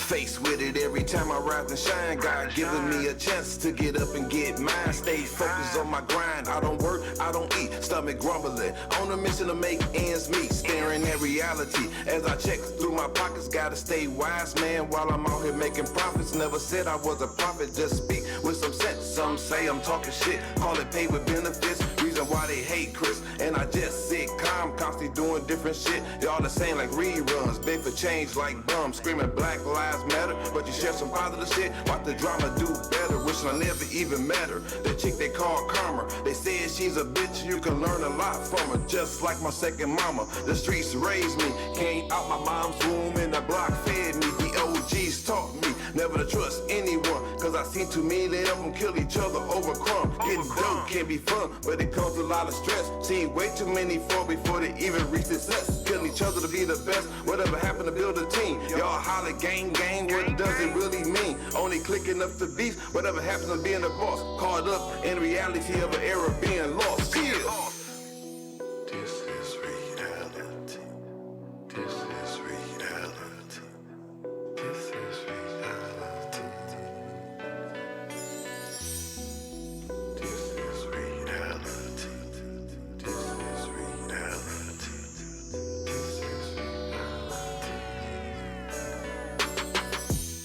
Faced with it every time I rise and shine. God giving me a chance to get up and get mine. Stay focused on my grind. I don't work, I don't eat. Stomach grumbling. On a mission to make ends meet. Staring at reality as I check through my pockets. Gotta stay wise, man, while I'm out here making profits. Never said I was a prophet, just speak with some sense. Some say I'm talking shit, call it pay with benefits. Reason why they hate Chris, and I just sit calm, constantly doing different shit. Y'all the same like reruns, big for change like bums, screaming Black Lives Matter. But you share some positive shit, watch the drama do better. Wishing I never even met her. That chick they call Karma, they said she's a bitch, you can learn a lot from her. Just like my second mama, the streets raised me. Came out my mom's womb and the block fed me. The OGs taught me never to trust anyone, cause I seen too many of them kill each other over crumb. Getting dope can be fun, but it comes with a lot of stress. Seen way too many fall before they even reach success. Killing each other to be the best, whatever happened to build a team. Y'all holler gang gang, what does it really mean? Only clicking up the beats, whatever happened to being a boss. Caught up in reality of an era being lost. Cheers. This is reality. This is reality. This is reality. This is reality. This is reality. This is reality.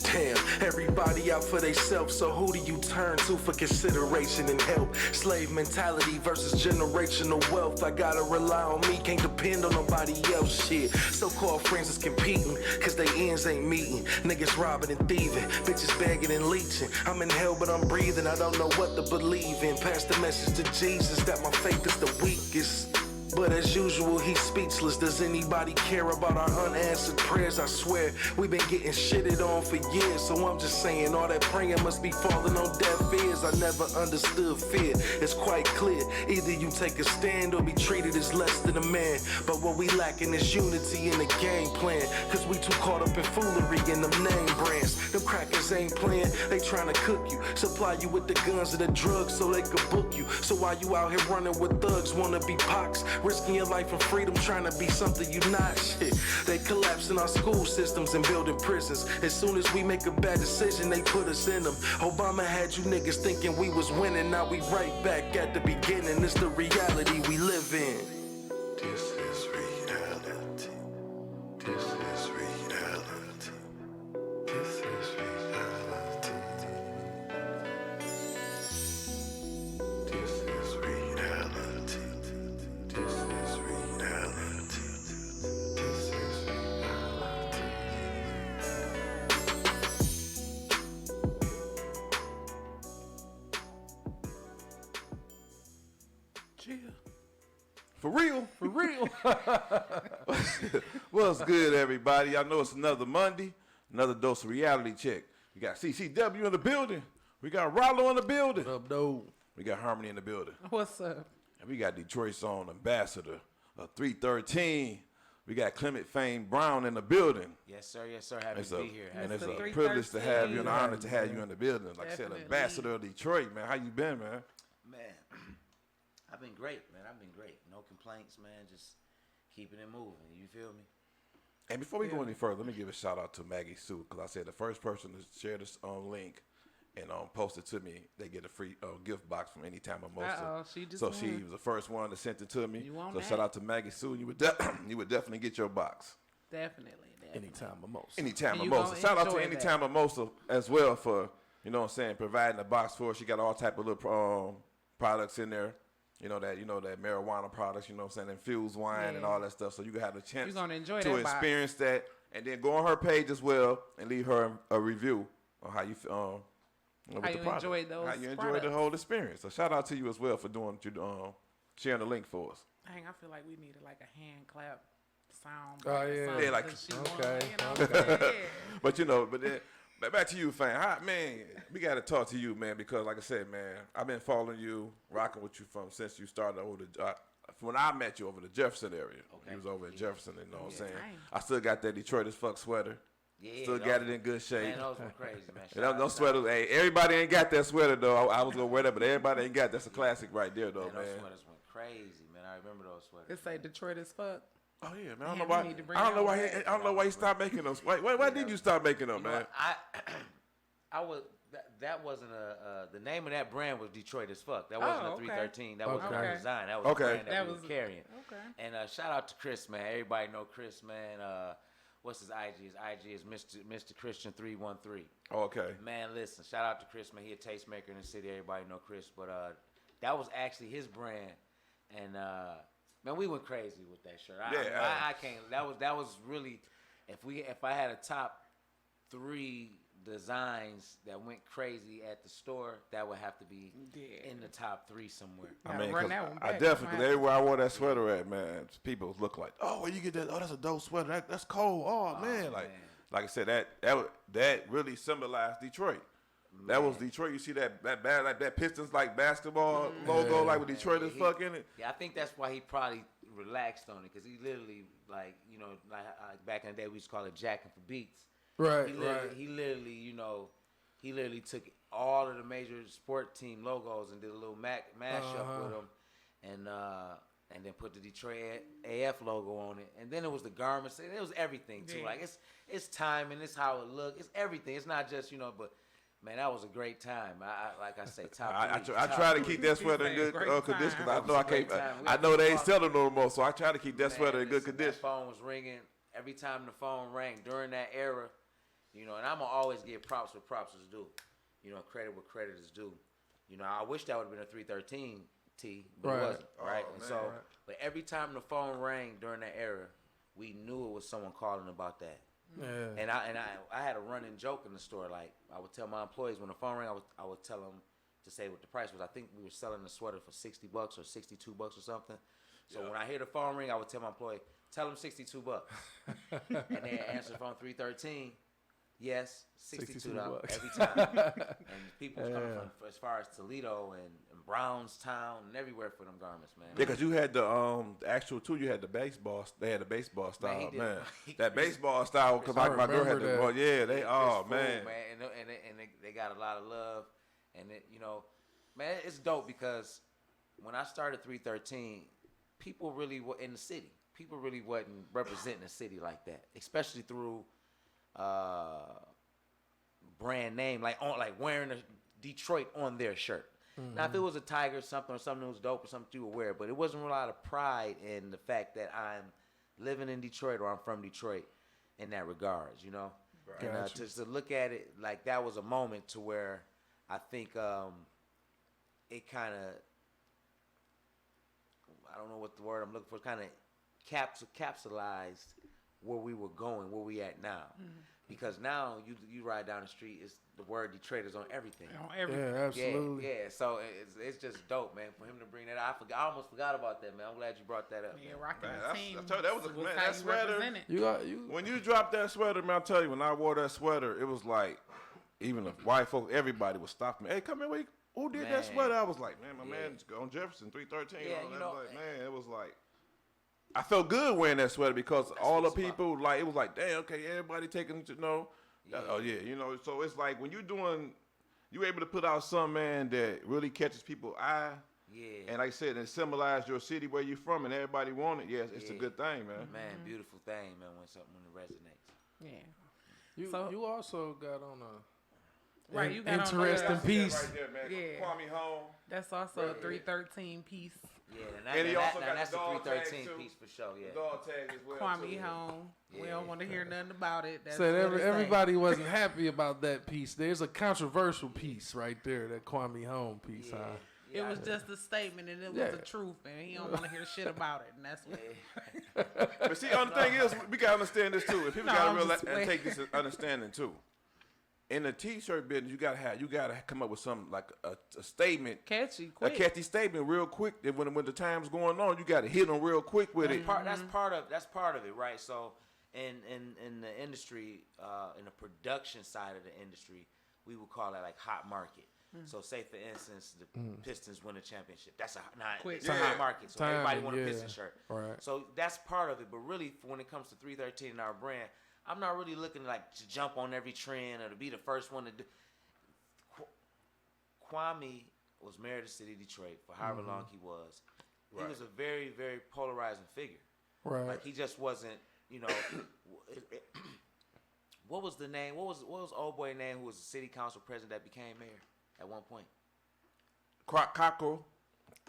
Damn, everybody out for theyself, so who do you turn to for consideration and help? Slave mentality versus generational wealth. I gotta rely on me, can't depend on nobody else. Shit, so-called friends is competing, cause they ends ain't meeting. Niggas robbing and thieving, bitches begging and leeching. I'm in hell but I'm breathing, I don't know what to believe in. Pass the message to Jesus that my faith is the weakest. But as usual, he's speechless. Does anybody care about our unanswered prayers? I swear, we've been getting shitted on for years. So I'm just saying, all that praying must be falling on deaf ears. I never understood fear. It's quite clear. Either you take a stand or be treated as less than a man. But what we lacking is unity in the game plan. Cause we too caught up in foolery in them name brands. Them crackers ain't playing, they trying to cook you. Supply you with the guns and the drugs so they could book you. So while you out here running with thugs, wanna be pox, risking your life and freedom, trying to be something you not. Shit, they collapsing our school systems and building prisons. As soon as we make a bad decision, they put us in them. Obama had you niggas thinking we was winning. Now we right back at the beginning. It's the reality we live in. This is reality. This is reality. This is reality. This is reality. This is reality. This is reality. For real? For real. What's good, everybody? I know it's another Monday, another dose of reality check. We got CCW in the building. We got Rollo in the building. What up, dude? We got Harmony in the building. What's up? And we got Detroit's own ambassador of 313. We got Clement Fame Brown in the building. Yes, sir. Yes, sir. Happy to be here. And That's it's the a privilege to have you and an 313. honor to have you in the building. Like I said, Definitely. ambassador of Detroit, man. How you been, man? Man, I've been great, man. I've been great. No complaints, man. Just keeping it moving. You feel me? And before we go any further, let me give a shout out to Maggie Sue, because I said the first person to share this link and post it to me, they get a free gift box from Anytime Mimosa. Uh-oh, she just so won. she was the first one that sent it to me. You want so that? shout out to Maggie Sue. You would you would definitely get your box. Definitely. Anytime Mimosa. Anytime And you Mimosa. gonna Shout out to enjoy Anytime Mimosa as well for, you know what I'm saying, providing the box for her. She got all type of little products in there. You know that marijuana products, you know what I'm saying, infused wine and all that stuff. So you can have the chance You're gonna enjoy to that box. experience that, and then go on her page as well and leave her a review on how you with How the you product. enjoyed those How you enjoyed products. the whole experience. So shout out to you as well for doing sharing the link for us. Dang, I feel like we needed like a hand clap sound. Oh, yeah. something Yeah, like- 'cause she Okay. won, you know what I'm saying? Yeah. But then back to you, fam. Man, we got to talk to you, man, because like I said, man, I've been following you, rocking with you since you started over when I met you over the Jefferson area. Okay. You was over in Jefferson, you know what I'm saying? Dang. I still got that Detroit as fuck sweater. Yeah, Still those- got it in good shape. Man, those were crazy, man. And those sweaters, hey, everybody ain't got that sweater though. I was gonna wear that, but everybody ain't got. That's a classic right there though, Man, those man. sweaters went crazy, man. I remember those sweaters. It say Detroit as fuck. Oh yeah, man. I Yeah, don't know we why. need to bring I don't know that why. back. I don't know why he stopped making them. Why did you stop making them, You know man? what? I was that wasn't the name of that brand was Detroit as fuck. That wasn't Oh, a okay. 313. That wasn't Okay. our design. That was Okay. the brand that, That we was- were carrying. Okay. And shout out to Chris, man. Everybody know Chris, man. What's his IG? His IG is Mr. Christian 313. Okay. Man, listen, shout out to Chris, man. He a tastemaker in the city. Everybody know Chris, but that was actually his brand, and man, we went crazy with that shirt. I can't. That was really, if I had a top 3 designs that went crazy at the store, that would have to be Yeah. in the top 3 somewhere. I Gotta mean, run 'cause that one I back. definitely, Might 'cause everywhere I wore that sweater at, man, people look like, oh, where you get that? Oh, that's a dope sweater. That's cold. Oh, man, man. like I said, that really symbolized Detroit. That was Detroit. You see that Pistons like basketball logo, like with Detroit is fucking it. Yeah, I think that's why he probably relaxed on it, because he literally, like, you know, like back in the day we used to call it jacking for beats. Right, He literally, you know, he literally took all of the major sport team logos and did a little mashup with them, and then put the Detroit AF logo on it, and then it was the garments, and it was everything too. Yeah. Like it's timing, it's how it looked, it's everything. It's not just, you know, but man, that was a great time. Like I say, top I three. try top to three. keep that sweater in He good said great condition. time. I know I Great can't. time. We I know they ain't talk- selling no more, so I try to keep that sweater in good listen, condition. That phone was ringing every time the phone rang during that era, you know. And I'm gonna always give props where props is due, you know, credit where credit is due. You know, I wish that would have been a 313 T, but Right. it wasn't. Right, Oh, and man. so, but every time the phone rang during that era, we knew it was someone calling about that. Yeah. And I had a running joke in the store. Like, I would tell my employees when the phone rang, I would tell them to say what the price was. I think we were selling the sweater for $60 or $62 or something. So when I hear the phone ring, I would tell my employee, tell them $62. And they answer the phone 313. Yes, $62 $62 every time. And people was coming from as far as Toledo and Brownstown and everywhere for them garments, man. Yeah, because you had the actual too. You had the baseball. They had the baseball style, he did. man. That baseball style. Because my girl had remember the. that. Oh yeah, they. It's Oh full, man. And they got a lot of love, and it, you know, man, it's dope because when I started 313, people really were in the city. People really wasn't representing the city like that, especially through brand name, like wearing a Detroit on their shirt. Now, if it was a Tiger or something that was dope or something you would wear, but it wasn't a lot of pride in the fact that I'm living in Detroit or I'm from Detroit in that regards, you know. And to look at it like that was a moment to where I think it kind of, I don't know what the word I'm looking for, kind of capsulized where we were going, where we at now. Because now you ride down the street, it's the word Detroit is on everything. On everything. Yeah, absolutely. Yeah. So it's just dope, man, for him to bring that out. I almost forgot about that, man. I'm glad you brought that up. Yeah, man. rocking Man, the that's- team. I told you, that was a- man, how that you sweater- represent it. You got you. When you dropped that sweater, man, I'll tell you, when I wore that sweater, it was like, even the white folk, everybody was stopping me. Hey, come here, who did that Man. sweater? I was like, man, my Yeah. man's on Jefferson, 313. Yeah, all you that. know, Like, man, it was like, I felt good wearing that sweater because all the what it's people, like, it was like, damn, okay, everybody taking, you know. Yeah. Oh, yeah, you know, so it's like when you able to put out some, man, that really catches people's eye. Yeah. And like I said, it symbolized your city where you from and everybody want it. Yes, it's a Yeah. good thing, man. Man, beautiful thing, man, when it resonates. Yeah. You, So- you also got on a Right, you got on interesting the- piece. Right there, man. Yeah. Kwame Home. That's also a 313 piece. Yeah, And he also got that's the the dog 313 tags, too. piece for sure, yeah. Dog tag as well. Kwame too. home. We Yeah. don't want to hear nothing about it. That's Said what it say. everybody wasn't happy about that piece. There's a controversial piece right there, that Kwame Home piece. Yeah. Huh? It Yeah, was just a statement, and it was Yeah. the truth, and he don't want to hear shit about it, and that's what. But see, the thing is, we gotta understand this too. If people No, gotta I'm realize just and take this understanding too. In the t-shirt business, you gotta come up with something like a statement, Catchy, a quick. catchy statement, real quick. That when the time's going on, you gotta hit them real quick with it. That's part of it, right? So in the industry, in the production side of the industry, we would call it like hot market. So say for instance, the Pistons win a championship. That's Quick. it's a hot market. So everybody Timing, want a yeah. Piston shirt. Right. So that's part of it. But really, when it comes to 313 and our brand, I'm not really looking like to jump on every trend or to be the first one to do. Kwame was mayor of the city of Detroit for however long he was. He was a very, very polarizing figure. Right. Like he just wasn't, you know. What was the name? What was old boy name who was the city council president that became mayor at one point? Cockrell,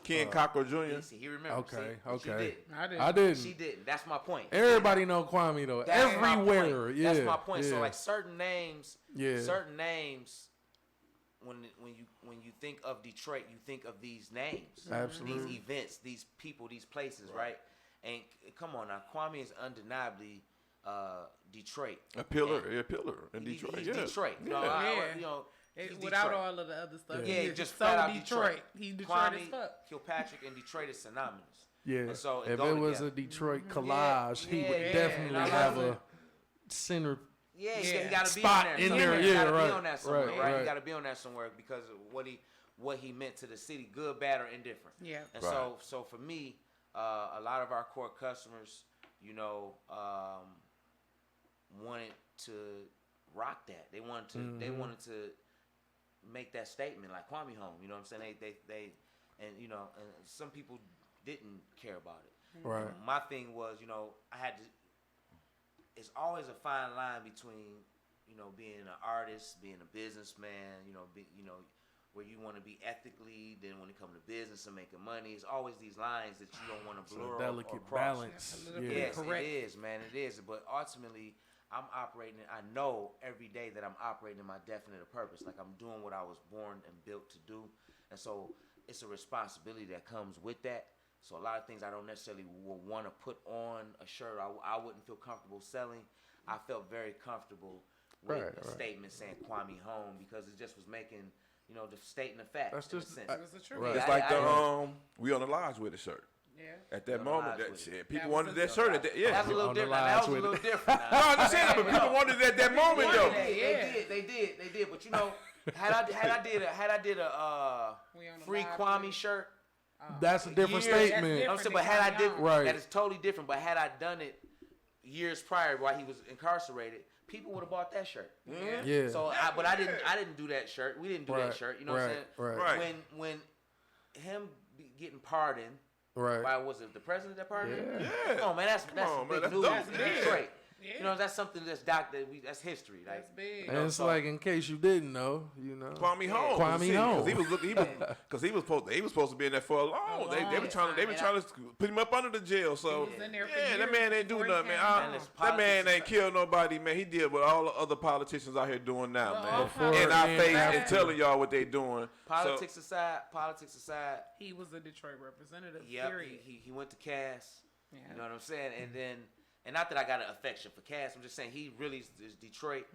Ken Cockrell Jr. See, he remembers. Okay, See, she okay. didn't. I didn't. She didn't. That's my point. Everybody know Kwame though. That's my Everywhere. point. Yeah. That's my point. Yeah. So like certain names, Yeah. when you think of Detroit, you think of these names, Absolutely. these events, these people, these places, right? And come on now, Kwame is undeniably Detroit. A pillar in Detroit. He's yeah. Detroit. You know, Yeah. you know, he's Without Detroit. all of the other stuff. Yeah, He's just so flat out Detroit. He's Detroit Kwame, as fuck. Kilpatrick, and Detroit is synonymous. Yeah. And so if go it was together. a Detroit collage, he would yeah. definitely And I have love a it. center. Yeah, Yeah. he got to be Spot on in there. there, He yeah, got to right, be on that somewhere, right, right? right. He got to be on that somewhere because of what he meant to the city, good, bad, or indifferent. Yeah. And Right. so for me, a lot of our core customers, you know, wanted to rock that. They wanted to make that statement like Kwame home. You know what I'm saying? They and you know, and some people didn't care about it. Right. And my thing was, you know, I had to. It's always a fine line between, you know, being an artist, being a businessman, you know, where you want to be ethically, then when it comes to business and making money, it's always these lines that you don't want to It's blur a or delicate cross. balance. A little Yeah. bit Yes, correct. it is, man. It is. But ultimately, I'm operating. I know every day that I'm operating in my definite purpose. Like I'm doing what I was born and built to do, and so it's a responsibility that comes with that. So a lot of things I don't necessarily want to put on a shirt. I wouldn't feel comfortable selling. I felt very comfortable with a statement saying Kwame home because it just was making, you know, stating the fact. That's in a just- sense. It was the truth. Right. It's I- like I- we on the lodge with a shirt. Yeah. At that On the moment, Lodge that with it. shit, people That wanted was that a- shirt. At that, yeah. That's a little On the different. lines That was a with little it. different. No, I understand that, but people wanted it at that moment though. They did. But you know, had I did a We on the free live Kwame with it. shirt. That's a different years- statement. I'm saying, but had I did Right. that is totally different. But had I done it years prior while he was incarcerated, people would have bought that shirt. Yeah. So, I didn't do that shirt. We didn't do Right, that shirt. You know what I'm saying? right. Right. When him getting pardoned Right. by was it the president that pardoned him? Yeah. Come on, man. That's on, man, big that's news dope. in That's Detroit. Yeah. You know, that's something that's that's history. Like, That's big. you know, And it's so- like, in case you didn't know, you know. Kwame home. Kwame home. Because he was looking. Because he was supposed to be in there for a long. They were trying to put him up under the jail. So He was in there for yeah, that years man ain't do before he nothing, man. came out. And it's That man politics ain't killed nobody, man. He did what all the other politicians out here doing now, Well, man. all Before In our and face after. and telling y'all what they doing. politics aside, He was a Detroit representative. yep, Period. he went to Cass. Yeah. You know what I'm saying? And then, and not that I got an affection for Cass, I'm just saying he really is Detroit.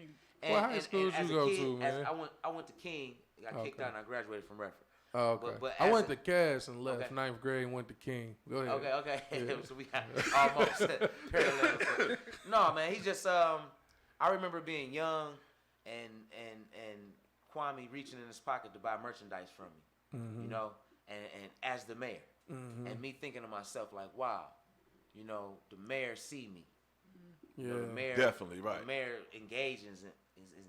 And, What high schools as you a go kid, to, man? I went to King. Got kicked Okay. out and I graduated from Redford. Oh, okay. But I as went a- to Cass and left Okay. ninth grade and went to King. Go ahead. Okay. Yeah. So we got almost parallel. No, man, he just I remember being young and Kwame reaching in his pocket to buy merchandise from me. Mm-hmm. You know, and as the mayor. And me thinking to myself like, wow, you know, the mayor see me. Yeah. You know, the mayor Definitely, right. The mayor is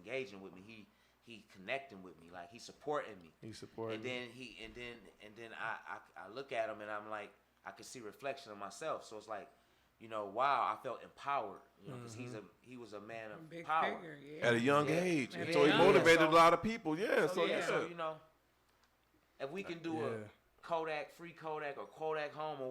engaging with me. He connecting with me, like he's supporting me. He supported And then I look at him and I'm like, I can see reflection of myself. So it's like, you know, wow, I felt empowered. You know, because he was a man of Big power. figure. Yeah. At a young Yeah. age. At And a so he young motivated age. a lot of people. Yeah. So you know, if we can do Yeah. a Kodak, free Kodak, or Kodak Home, or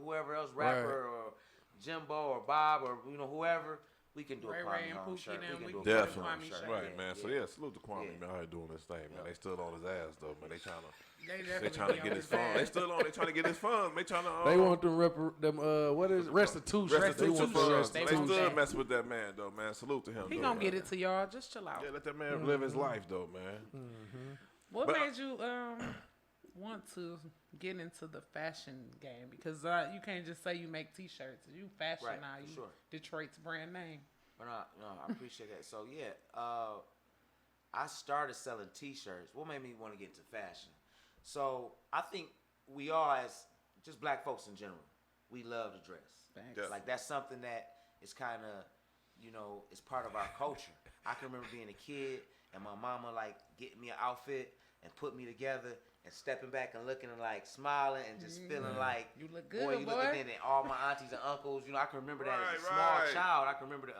whoever else, Right. rapper, or Jimbo, or Bob, or you know, whoever, we can do a Ray Kwame Ray and Home Pookie shirt. them, We we can do a can do a Definitely. Kwame shirt. Right, man. So yeah, salute to Kwame, Yeah. man. Out here doing this thing, man. They stood on his ass though, man. They trying They to get his funds. They still on. They trying to get his funds. They trying to. They want them what is it? Restitution. They restitution want the funds. They They restitution. want still that. mess with that man though, man. Salute to him. He though, gonna man. get it to y'all. Just chill out. Yeah, let that man live his life though, man. What But- made you want to get into the fashion game? Because you can't just say you make T-shirts. You fashion Right, now. for You sure. Detroit's brand name. But no, I appreciate that. So yeah, I started selling T-shirts. What made me want to get into fashion? So I think we all, as just black folks in general, we love to dress. Thanks. Yeah. Like that's something that is kind of you know, it's part of our culture. I can remember being a kid and my mama like getting me an outfit and put me together and stepping back and looking and like smiling and just feeling like, You look boy, good, you boy. looking at all my aunties and uncles. You know, I can remember that as a Right, small right. child. I can remember the,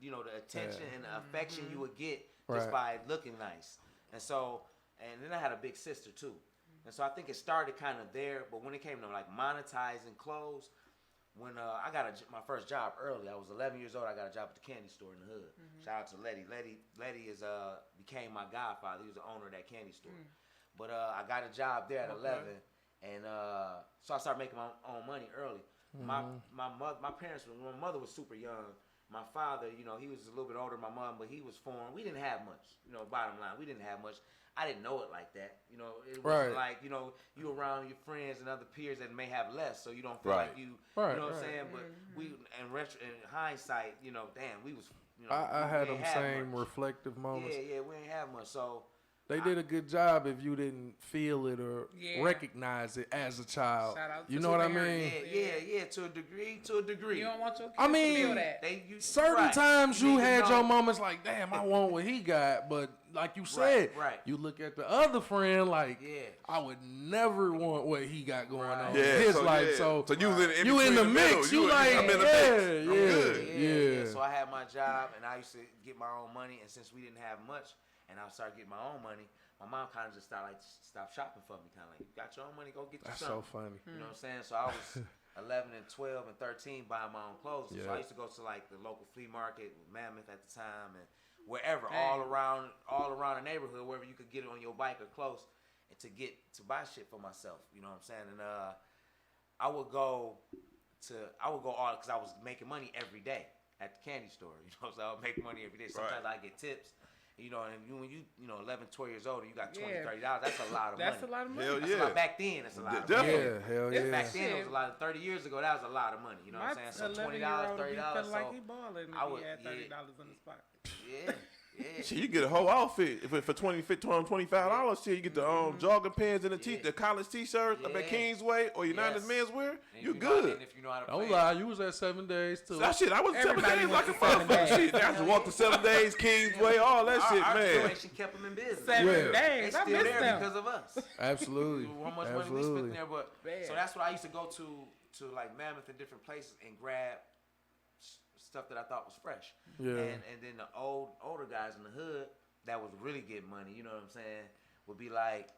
you know, the attention and the affection you would get just by looking nice. And so, and then I had a big sister too. And so I think it started kind of there. But when it came to like monetizing clothes, when I got my first job early, I was 11 years old. I got a job at the candy store in the hood. Shout out to Letty. Letty is became my godfather. He was the owner of that candy store. But I got a job there at 11, and so I started making my own money early. My parents, my mother was super young. My father, you know, he was a little bit older than my mom, but he was foreign. We didn't have much, you know. Bottom line, we didn't have much. I didn't know it like that, you know. It wasn't like, you know, you around your friends and other peers that may have less, so you don't feel like you, you know what I'm saying. But we, in hindsight, you know, damn, we was, you know, I had we them ain't have same much. reflective moments. Yeah, we ain't have much, so. They did a good job if you didn't feel it or recognize it as a child. Shout out You to know what I the mean? parents. Yeah, to a degree. You don't want your kids I to mean, feel that. Certain times you need to had know. your moments like, damn, I want what he got. But like you said, right. you look at the other friend like, Yeah. I would never want what he got going on Yeah, in his so, life. yeah. So you was in, you in the mix. You like, I'm in the yeah, mix. I'm good. yeah. So I had my job, and I used to get my own money. And since we didn't have much, and I started getting my own money, my mom kind of just stopped shopping for me. Kind of like, you got your own money, go get you That's something. so funny. You know what I'm saying? So I was 11 and 12 and 13 buying my own clothes. So Yeah. I used to go to like the local flea market with Mammoth at the time and wherever, all around the neighborhood, wherever you could get it on your bike or close, and to buy shit for myself. You know what I'm saying? And I would go all because I was making money every day at the candy store. You know, so I would make money every day. Sometimes I get tips. You know, and when you 11, 12 years old and you got $20, $30, that's a lot of money. That's a lot of money. Hell That's a lot. Back then, that's a lot of money. Definitely. Yeah, hell yeah. Back then, it was a lot. 30 years ago, that was a lot of money. You know what I'm saying? So $20, $30. Felt So like he balling if I would, he had $30 in his pocket. yeah. Shit, you get a whole outfit for $25. Shit, you get the jogging pants and the college t-shirts up at Kingsway or United Menswear. And You if know- good. and if you know how to Don't play, lie, you was at 7 days too. That shit, I was 7 Everybody days went like a to 7 motherfucker. days. Shit, I just walked the 7 days, Kingsway, all that shit, our man. situation kept them in business. 7 Yeah. They days. I still miss there them. because of us. Absolutely. How much money we spent Absolutely. there, but so that's what I used to go to like Mammoth and different places and grab stuff that I thought was fresh. Yeah. And then the older guys in the hood that was really getting money, you know what I'm saying, would be like,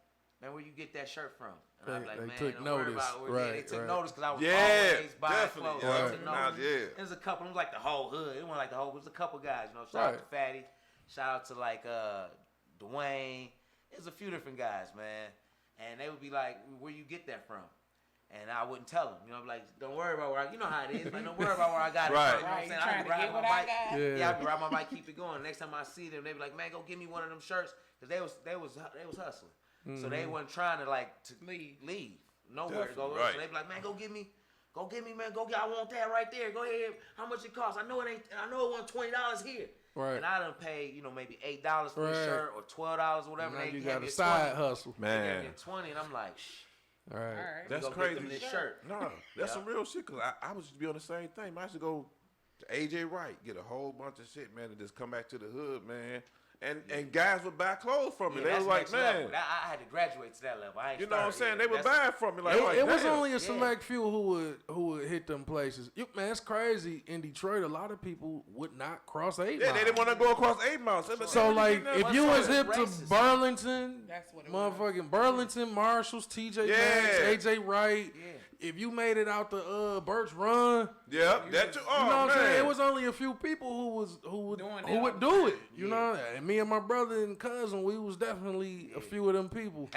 man, where you get that shirt from? And I'd be like, They man, took don't worry notice. about where Right, they took right. notice because I was Yeah, always buying definitely. clothes. Yeah. They took notice. Yeah. There's a couple. It was like the whole hood. It wasn't like the whole. It was a couple guys. You know, shout out to Fatty. Shout out to like Dwayne. There's a few different guys, man. And they would be like, where you get that from? And I wouldn't tell them. You know, I'm like, don't worry about where I, you know how it is. Like, don't worry about where I got it Right. from. You know what I'm saying? I Trying can to ride get my what I bike. got. Yeah, I can ride my bike, keep it going. Next time I see them, they be like, man, go give me one of them shirts. Because they was hustling. So they wasn't trying to like to leave. Nowhere to go. Definitely, right. So they be like, man, go get me, man, go get, I want that right there. Go ahead. How much it costs? I know it wasn't $20 here. Right. And I done pay, maybe $8 for Right. a shirt or $12 or whatever. Now They you gave got me a a side 20. hustle. They gave Man, me a 20, and I'm like, shh. All right. All right. that's Go get crazy. them this shirt. No, that's Yeah. some real shit. Cause I was just be on the same thing. I used to go to AJ Wright, get a whole bunch of shit, man, and just come back to the hood, man. And guys would buy clothes from me. Yeah, They was that's like, next man, level. I had to graduate to that level. I ain't you know what I'm started saying? yet. They were That's- buying from me. Like, It was damn. only a select few who would hit them places. Man, it's crazy. In Detroit, a lot of people would not cross 8 Yeah, Mile. they didn't want to go across 8 Miles. So like, if you was hip to racist. Burlington, That's what it was. motherfucking Burlington, Marshalls, TJ Yeah. Maxx, AJ Wright. Yeah. If you made it out the Birch Run, Yep, that too. Oh, you know what I'm man. saying? It was only a few people who would Doing that do it. Yeah. You know, and me and my brother and cousin, we was definitely a few of them people.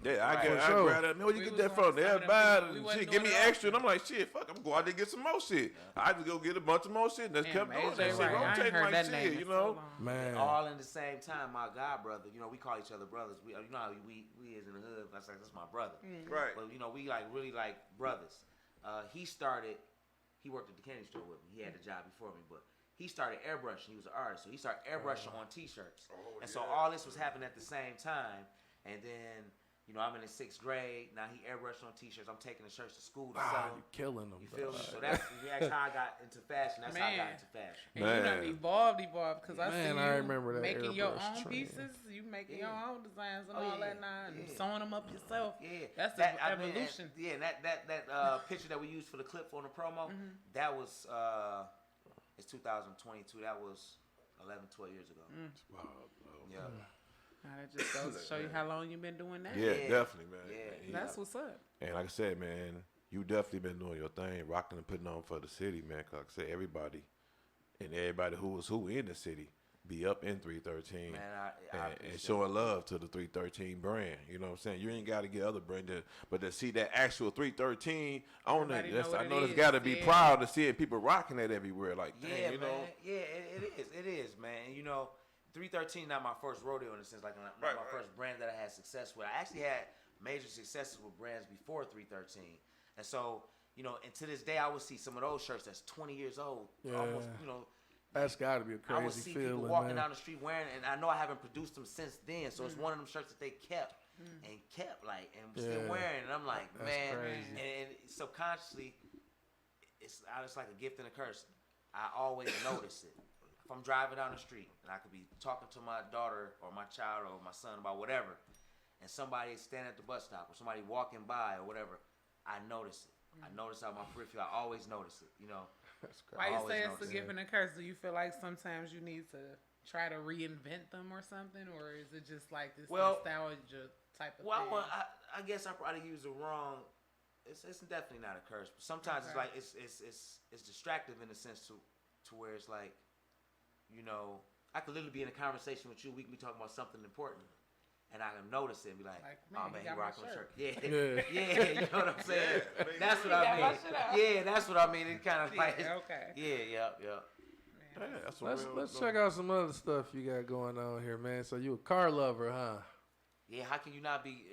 Yeah, I Right. get, For I sure. grab that. Man, where you We get was that one from? of They'll them buy people. it We and wasn't shit. Give me doing it extra. And I'm like, shit, fuck, I'm going to go out there and get some more shit. I just go get a bunch of more shit and just Damn, kept doing AJ that shit. Wright. I ain't Rotating heard like that shit, name you in so know? long. Man, All in the same time, my god brother. We call each other brothers. We, you know how we is in the hood. That's like, that's my brother. Right. But we like really like brothers. He worked at the candy store with me. He had a job before me, but he started airbrushing. He was an artist, so he started airbrushing on T-shirts. And so all this was happening at the same time. And then You know, I'm in the 6th grade. Now he airbrushing on T-shirts. I'm taking the shirts to school to Ah, sell you them. killing them. You feel me? So that's how I got into fashion. That's how I got Man. into fashion. And you done Man. evolved, because I Man, see I you remember that making your airbrush own trend. pieces, you making your Yeah. own designs and Oh, all yeah. that now, and Yeah. sewing them up yourself. Yeah, That's that, the I mean, evolution. and that picture that we used for the clip for the promo, Mm-hmm. that was it's 2022. That was 11, 12 years ago. Mm. Yeah, Now that just goes to show you how long you've been doing that. Yeah, Yeah. definitely, man. Yeah. And That's what's up. And like I said, man, you definitely been doing your thing, rocking and putting on for the city, man. 'Cause like I said, everybody who was who in the city be up in 313 man, I and appreciate showing love to the 313 brand. You know what I'm saying? You ain't got to get other brands, but to see that actual 313 on Everybody it, know what I it know there's is, got to be yeah. proud to see it, people rocking that everywhere. Like, Yeah, dang, you man. know. Yeah, it is, man. You know, 313 not my first rodeo in a sense, like not Right, my right. first brand that I had success with. I actually had major successes with brands before 313, and so you know, and to this day, I would see some of those shirts that's 20 years old, almost, Yeah. you know. That's got to be a I would crazy see feeling, people walking man. down the street wearing, and I know I haven't produced them since then. So it's one of them shirts that they kept and kept like and still Yeah. wearing. And I'm like, That's man, crazy. and subconsciously, it's like a gift and a curse. I always notice it. If I'm driving down the street and I could be talking to my daughter or my child or my son about whatever, and somebody is standing at the bus stop or somebody walking by or whatever, I notice it. I notice out my periphery. I always notice it. You know. That's Why you always say it's notice a it. gift and a curse? Do you feel like sometimes you need to try to reinvent them or something, or is it just like this Well- nostalgia type of Well, thing? I guess I probably used the wrong. It's definitely not a curse, but sometimes it's Okay. like it's distractive in a sense to where it's like, you know, I could literally be in a conversation with you. We can be talking about something important, and I can notice it and be like, Like, oh man, man, he he got my rocking a shirt. shirt. Yeah, Yeah. yeah, you know what I'm saying? That's what He I got my mean. shit out. Yeah, that's what I mean. It kind of like, Yeah, okay. yeah. Yeah, that's a Let's real- let's check out some other stuff you got going on here, man. So you a car lover, huh? Yeah, how can you not be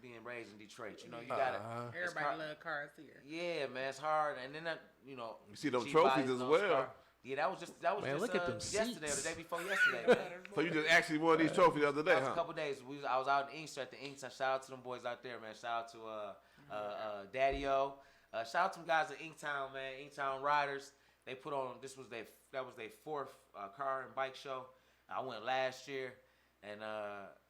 being raised in Detroit? You know, you gotta. Uh-huh. it's Everybody hard- love cars here. Yeah, man, it's hard, and then that, you know, You see them G trophies buys as those well. cars. Yeah, that was just Man, look at them yesterday or seats. the day before yesterday, man. So you just actually won these trophies the other day, That was a huh? couple days. I was out in Inkster at the Inktown. Shout out to them boys out there, man. Shout out to Daddy O. Shout out to them guys at Inktown, man. Inktown Riders. They put on. That was their fourth car and bike show. I went last year, and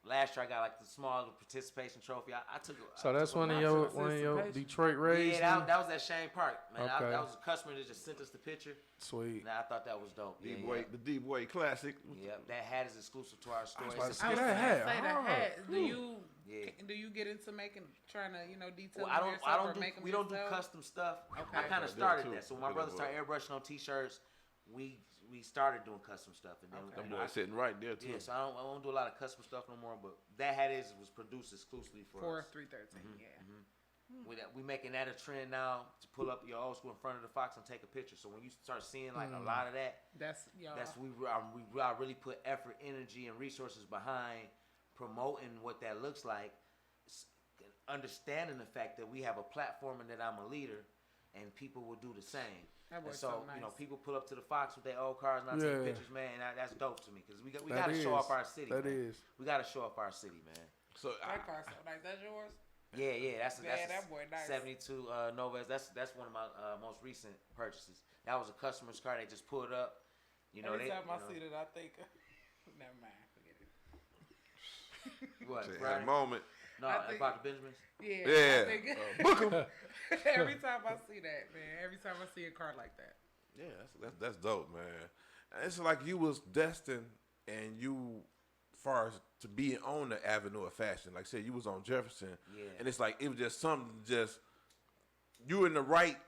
last year I got like the small little participation trophy. I took. So I that's took one of a- your participation. Detroit raised. Yeah, that was at Shane Park, man. Okay. That was a customer that just sent us the picture. Sweet. And I thought that was dope. Yeah, D-Boy, the D-Boy Classic. yeah. That hat is exclusive to our store. about to It's say I was that gonna hat say the hard. hat. Yeah. Do you get into trying to detail Well, them yourself or make them we don't do yourself? custom stuff. Okay. I kind of Yeah, started too. that. So when my Yeah, brother boy. started airbrushing on T-shirts, we started doing custom stuff, and then Okay. Them boys sitting right there too. yeah. So I don't do a lot of custom stuff no more. But that hat was produced exclusively for us. 313. Yeah. We making that a trend now to pull up your old school in front of the Fox and take a picture. So when you start seeing like a lot of that, That's y'all. that's I really put effort, energy, and resources behind promoting what that looks like, understanding the fact that we have a platform and that I'm a leader, and people will do the same. That And works so so nice. you know, people pull up to the Fox with their old cars and I Yeah. take pictures, man. And that's dope to me because we That got to show is. off our city. That man. is. We got to show off our city, man. So That car's so nice. That's yours? Yeah, that's Yeah, a that boy nice. 72 Novas. That's one of my most recent purchases. That was a customer's car. They just pulled up. You know, Every time I you know, see that, I think, never mind, forget it. what? Say, had a Friday? moment. No, I think- about the Benjamins. Yeah. Yeah. I think, Book 'em. every time I see that, man. Every time I see a car like that. Yeah, that's dope, man. And it's like you was destined, and you, far as to be on the avenue of fashion. Like I said, you was on Jefferson, Yeah. and it's like it was just something. Just you in the right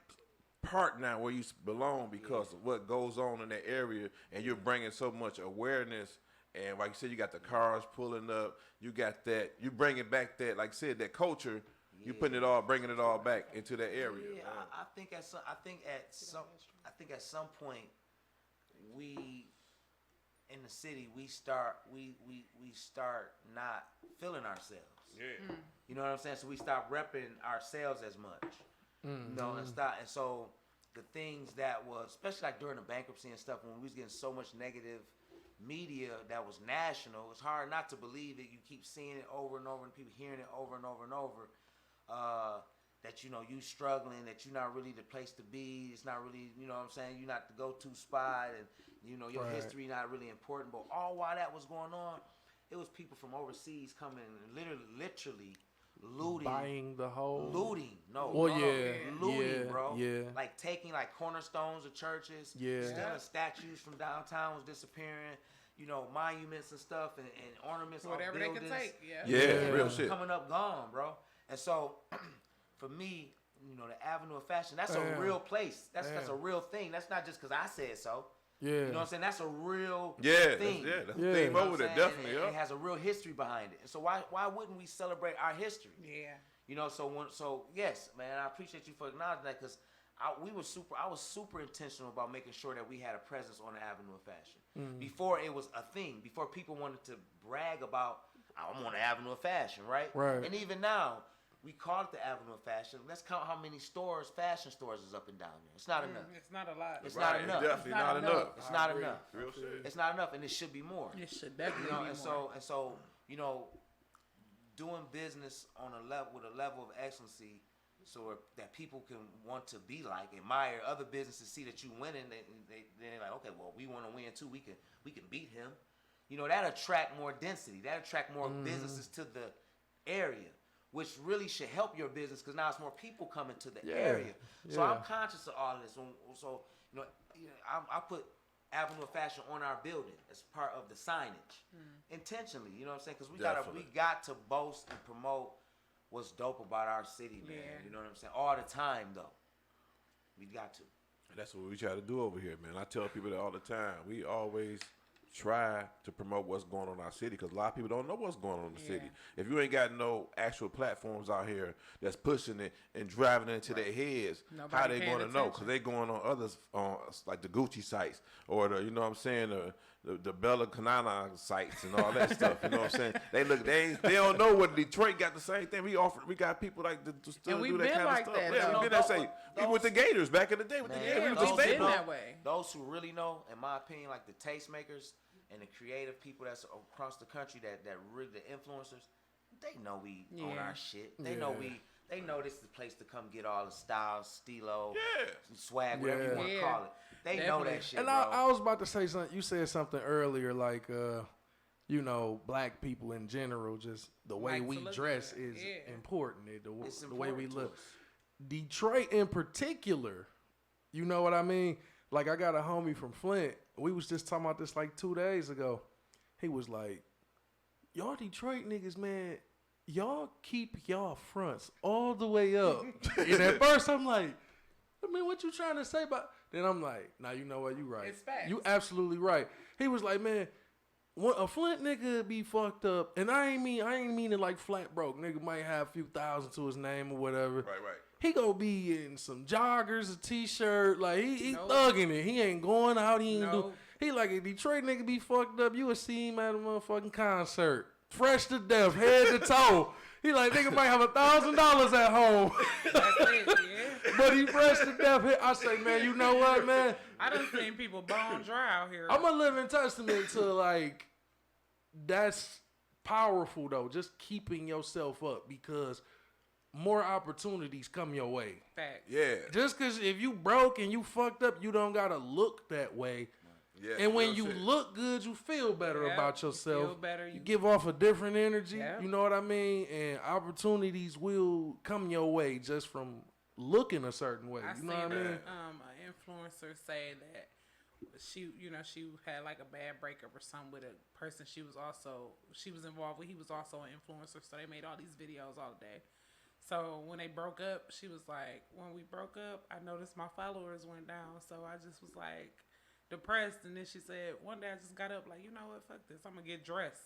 part now where you belong because of what goes on in that area, and you're bringing so much awareness. And like you said, you got the cars pulling up. You got that. You bringing back that, like I said, that culture. You putting it all, bringing it all back into that area. Yeah, man. I think at some point we in the city we start not feeling ourselves. Yeah. You know what I'm saying? So we stop repping ourselves as much. You know, and so the things that was, especially like during the bankruptcy and stuff, when we was getting so much negative media that was national. It's hard not to believe it. You keep seeing it over and over, and people hearing it over and over and over. That you struggling, that you're not really the place to be. It's not really, you know what I'm saying, you're not the go-to spot, and your Right. history not really important. But all while that was going on, it was people from overseas coming and literally looting, Buying the whole. looting. No, Well, no, yeah, looting, yeah, bro. yeah. Like taking like cornerstones of churches, Yeah. stealing statues from downtown was disappearing. Monuments and stuff and ornaments. off Whatever they can buildings. take. Yeah. Yeah, real shit. Coming up gone, bro. And so, for me, the Avenue of Fashion, that's a Damn. real place. That's a Damn. real thing. That's not just because I said so. Yeah. You know what I'm saying? That's a real Yeah, thing. that's Yeah. a theme You know over what there, I'm saying? definitely. It Yeah. has a real history behind it. And so why wouldn't we celebrate our history? Yeah. So yes, man, I appreciate you for acknowledging that because I was super intentional about making sure that we had a presence on the Avenue of Fashion before it was a thing. Before people wanted to brag about I'm on the Avenue of Fashion, right? Right. And even now, we call it the Avenue of Fashion. Let's count how many fashion stores is up and down there. It's not enough. It's not a lot. It's Right, not enough. definitely It's not not enough. enough. It's not enough. Real shit. It's not enough, and it should be more. It should definitely be And more. so doing business on a level with a level of excellency, so that people can want to be like, admire other businesses, see that you winning. They're like, okay, well, we want to win too. We can beat him. That attract more density. That attract more businesses to the area, which really should help your business because now it's more people coming to the area. So yeah. I'm conscious of all of this. So I put Avenue of Fashion on our building as part of the signage intentionally. You know what I'm saying? Because we Definitely. got to boast and promote what's dope about our city, man. Yeah. You know what I'm saying? All the time, though. We got to. That's what we try to do over here, man. I tell people that all the time. We always try to promote what's going on in our city because a lot of people don't know what's going on in the city. If you ain't got no actual platforms out here that's pushing it and driving it into their heads, Nobody how they paying going to know? attention. Because they going on others, like the Gucci sites or the, you know what I'm saying, the Bella Canana sites and all that stuff. You know what I'm saying? They don't know what Detroit got the same thing. We got people like to still And we do that been kind like of stuff. that, Yeah, though. we been that say. Even with the Gators back in the day with the Man, Gators, Yeah, we those was been staple. that way. Those who really know, in my opinion, like the tastemakers and the creative people that's across the country that really the influencers, they know we own Yeah. our shit. They know they know this is the place to come get all the styles, stilo, swag, whatever you Yeah. want to Yeah. call it. They know Definitely. that shit, And bro. I was about to say something. You said something earlier, like, black people in general, just the way Like to we look dress good. is Yeah. important. It's The way we important to look. us. Detroit in particular, you know what I mean? Like, I got a homie from Flint. We was just talking about this like 2 days ago. He was like, y'all Detroit niggas, man, y'all keep y'all fronts all the way up. And at first I'm like, I mean, what you trying to say about? Then I'm like, nah, you know what? You right. It's facts. You absolutely right. He was like, man, a Flint nigga be fucked up, and I ain't mean it like flat broke. Nigga might have a few thousand to his name or whatever. Right. He gonna be in some joggers, a t-shirt, like he Nope. thugging it. He ain't going out. He ain't do. Nope. He like a Detroit nigga be fucked up. You would see him at a motherfucking concert, fresh to death, head to toe. He like nigga might have $1,000 at home, That's it, yeah. but he fresh to death. I say, man, you know what, man? I done seen people bone dry out here. I'm a living testament to like that's powerful though. Just keeping yourself up because more opportunities come your way. Facts. Yeah. Just because if you broke and you fucked up, you don't gotta look that way. Yeah. And when real you shit. look good, you feel better Yep, about you yourself. feel better, You you- give off a different energy. Yep. You know what I mean? And opportunities will come your way just from looking a certain way. I You seen know what I mean? an influencer say that she had like a bad breakup or something with a person she was involved with. He was also an influencer, so they made all these videos all day. So when they broke up, she was like, when we broke up, I noticed my followers went down, so I just was like depressed. And then she said, one day I just got up like, you know what, fuck this, I'm gonna get dressed.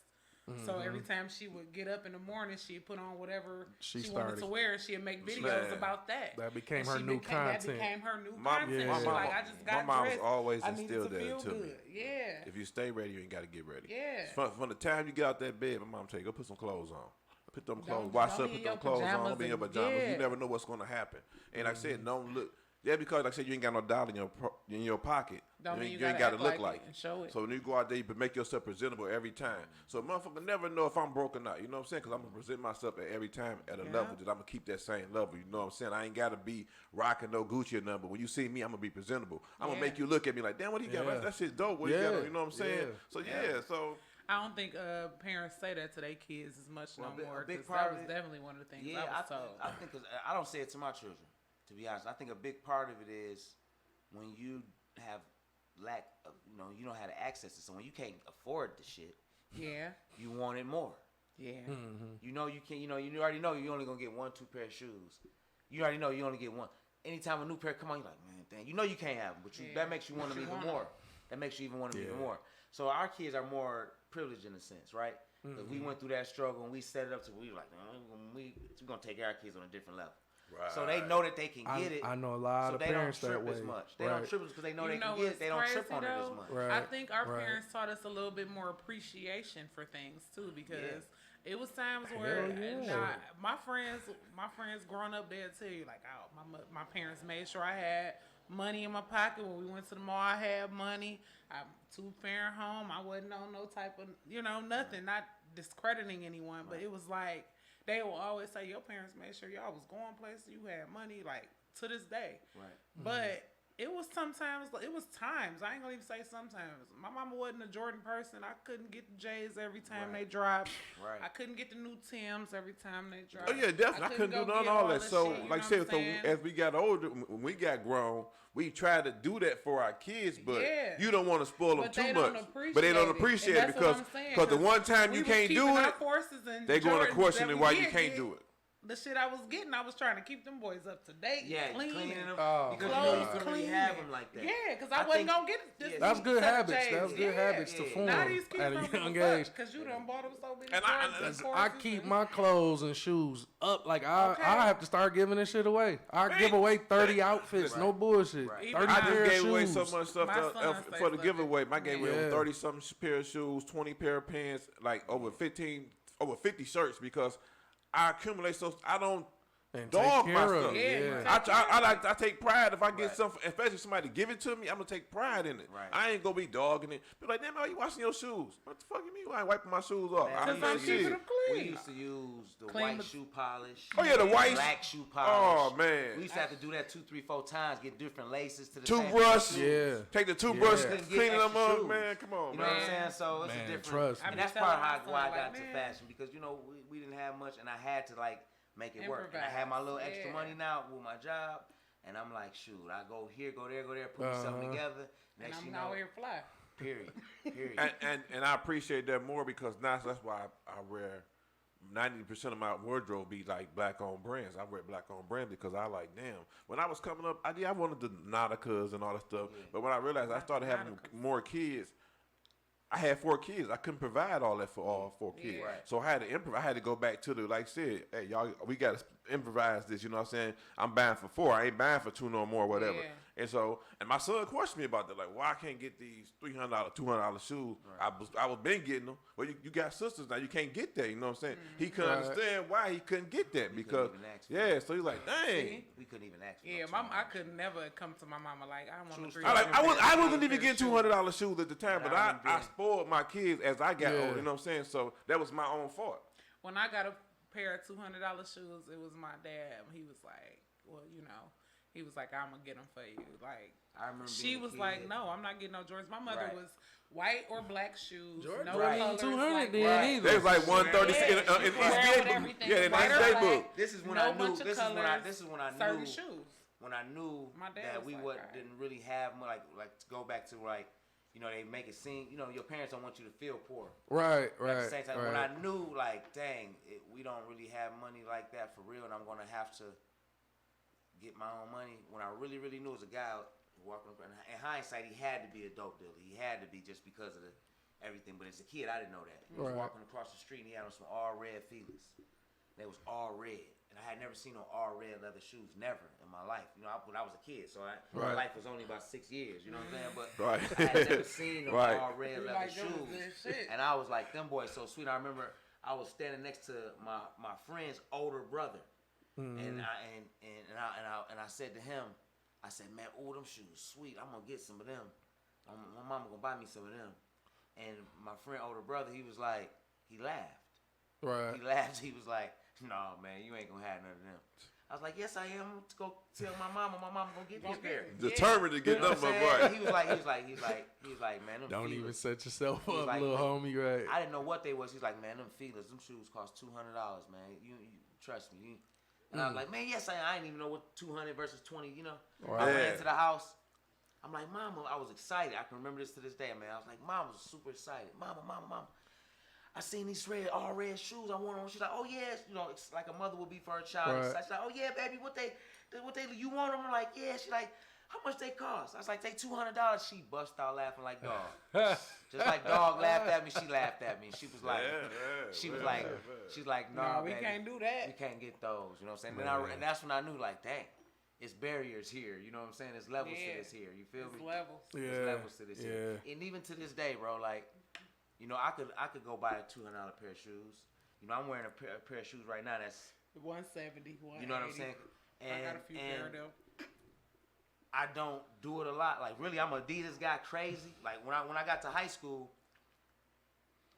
So every time she would get up in the morning, she'd put on whatever She she wanted started- to wear. She'd make videos Man. about that. That became And her she new That content. became her new My- content. my She mama- like, I just my got mom's dressed. always I needed instilled to that feel to me. good. Yeah. If you stay ready, you ain't got to get ready. Yeah. From the time you get out that bed, my mom tell you, go put some clothes on. Put them clothes, Don't- wash don't up, be put in them your clothes on. pajamas Don't be in your and- pajamas. yeah. You never know what's going to happen. And like I said, don't look. Yeah, because like I said, you ain't got no dollar in your pocket. Don't mean you you ain't gotta gotta act look like like it and show it. So when you go out there, you make yourself presentable every time. So a motherfucker never know if I'm broke or not. You know what I'm saying? Because I'm gonna present myself at every time at a level that I'm gonna keep that same level. You know what I'm saying? I ain't gotta be rocking no Gucci or nothing. But when you see me, I'm gonna be presentable. I'm gonna make you look at me like, damn, what he got? Yeah. That shit's dope. What he got Yeah. on? You know what I'm saying? Yeah. So so. I don't think parents say that to their kids as much Well, no more. a big 'Cause part that of was it- definitely one of the things Yeah, I was told. I think 'cause I don't say it to my children, to be honest. I think a big part of it is when you have lack of, you don't have the access to someone, you can't afford the shit. Yeah, You want it more. yeah. You know you can't. You already know you only gonna get 1-2 pair of shoes. You already know you only get one. Anytime a new pair come on, you're like, man, dang. You know you can't have them, but that makes you want them even more. That makes you even want them even more. So our kids are more privileged in a sense, right? Because we went through that struggle and we set it up to we were like, we're gonna take our kids on a different level. Right. So they know that they can get it. I know a lot so of they parents don't trip that way. as much. They Right. don't trip because they know You they know can get it. what's They don't trip crazy, on it as though? much. Right. I think our Right. parents taught us a little bit more appreciation for things too, because Yeah. it was times where yeah. my friends growing up, they'd tell you like, oh, my parents made sure I had money in my pocket when we went to the mall. I had money. I'm 2-parent home. I wasn't on no type of nothing. Not discrediting anyone, but it was like they will always say your parents made sure y'all was going places. You had money, like to this day. Right. But it was times. I ain't gonna even say sometimes. My mama wasn't a Jordan person. I couldn't get the J's every time they dropped. Right. I couldn't get the new Tims every time they dropped. Oh yeah, definitely. I couldn't do go none of get all that. this So, shit, you like I know said, what so I'm saying? as we got older, when we got grown, we tried to do that for our kids, but Yeah. you don't want to spoil them But too they much. don't But they don't appreciate appreciate it. it And that's because what I'm saying, the 'cause one time we you was can't do keeping our it, forces and they going to Jordans question that it we why you did can't get. do it. The shit I was getting, I was trying to keep them boys up to date. Yeah, clean. cleaning them Oh, because Clothes you couldn't really clean. have them like that. Yeah, because I I wasn't think- gonna get this. yeah, That's good set of habits. J's. That's good habits to Yeah. form Now these kids at a don't young give a age. fuck because you done bought them so many And I keep my clothes and shoes up. Like I have to start giving this shit away. I give away 30 outfits. No bullshit. Right. 30 I pair just of gave away shoes. so much stuff My son for stays the like giveaway. that. I gave away Yeah. 30 something pair of shoes, 20 pair of pants, like over 50 shirts because I accumulate so I don't And dog take my care of stuff. it. Yeah. I take pride if I get Right. something, especially if somebody give it to me. I'm gonna take pride in it. Right. I ain't gonna be dogging it. Be like, damn, how you washing your shoes? What the fuck you mean? I ain't wiping my shoes off. Man, I we mean, I'm used to keeping shit. them We clean. used to use the Clean white the- shoe polish. Oh yeah, the white black shoe polish. Oh man, We used to have to do that 2, 3, 4 times. Get different laces to the toothbrush. same shoes. Yeah. Take the toothbrush, Yeah. Couldn't get cleaning them extra up, shoes. man. Come on, You know what I'm man. saying? So it's Man, a different. trust me. And I that's be part of telling how my son, I like, got into man. fashion because we didn't have much, and I had to like make it work. And I Improvise, had my little extra yeah. money now with my job, and I'm like, shoot, I go here, go there, put something together. And Next I'm you out know, here fly. period. And I appreciate that more because now that's why I wear 90% of my wardrobe be like black owned brands. I wear black owned brands because I like damn. When I was coming up, I wanted the Nauticas and all that stuff. But when I realized I started having more kids, I had 4 kids. I couldn't provide all that for all 4 kids. Yeah. Right. So I had to improvise. I had to go back to the, like I said, hey, y'all, we got to improvise this. You know what I'm saying? I'm buying for 4. I ain't buying for 2 no more, whatever. Yeah. And so, and my son questioned me about that. Like, why I can't get these $300, $200 shoes? I was been getting them. Well, you got sisters now. You can't get that. You know what I'm saying? He couldn't Right. understand why he couldn't get that because, even ask for yeah. So he's like, dang. We couldn't even ask for Yeah, no I $200. could never come to my mama like I want True to. story. I wasn't even getting $200 shoes at the time, But but I I done spoiled my kids as I got Yeah. older. You know what I'm saying? So that was my own fault. When I got a pair of $200 shoes, it was my dad. He was like, well, he was like, I'm gonna get them for you. Like, I remember she being a was kid. like, no, I'm not getting no Jordans. My mother Right. was white or black shoes, Jordan no Right. colors. 200 like, then Right. either. They was like 130 Yeah, in she East wear Gay with book. everything. Yeah, in White East or Gay black. book. This is when no I knew. bunch of This is when I. colors, This is when I certain knew. shoes. When I knew My dad that was we like, would, alright. didn't really have more, like to go back to like, they make it seem, your parents don't want you to feel poor. Right, But at the right, same time, when right. I knew like, dang, we don't really have money like that for real, and I'm gonna have to get my own money. When I really, really knew as a guy walking around, in hindsight, he had to be a dope dealer. He had to be just because of everything. But as a kid, I didn't know that. He was Right. walking across the street and he had on some all red Felix. They was all red. And I had never seen no all red leather shoes, never in my life. When I was a kid, so my Right. life was only about 6 years. You know what I'm saying? But Right. I had never seen no Right. all red You leather like, them was shoes. good shit. And I was like, them boys so sweet. I remember I was standing next to my friend's older brother, and I said to him, I said, man, ooh, them shoes sweet. I'm gonna get some of them. My mama gonna buy me some of them. And my friend, older brother, he was like, he laughed. Right. He laughed. He was like, "No, man, you ain't gonna have none of them." I was like, "Yes, I am. Let's go tell my mama. My mama gonna get me a pair." Determined to get You know them what up I'm saying? right. He was like, "Man, them Don't feelers." even set yourself He was up, like, little "Man, homie. Right. I didn't know what they was. He's like, "Man, them feelers, them shoes cost $200, man. You trust me." And I was like, "Man, yes, I didn't even know what 200 versus 20. You know." I Right. ran Yeah. into the house. I'm like, "Mama," I was excited. I can remember this to this day, man. I was like, "Mom was super excited. Mama. I seen these all red shoes. I want them." She's like, "Oh yes," you know, it's like a mother would be for her child. Right. She's like, "Oh yeah, baby, what they, you want them?" I'm like, "Yeah." She's like, "How much they cost?" I was like, "They $200." She bust out laughing like dog. Just like dog laughed at me, she laughed at me. She was like, she's like, "No, we baby, can't do that. we can't get those." You know what I'm saying? And that's when I knew, like, dang, it's barriers here. You know what I'm saying? There's levels to this here. You feel It's me? levels. There's Yeah. levels to this here. And even to this day, bro, like, you know, I could go buy a $200 pair of shoes. You know, I'm wearing a pair of shoes right now that's, 170, 180. you know what I'm saying? I got a few pair of them. I don't do it a lot. Like, really, I'm an Adidas guy, crazy. Like, when I got to high school,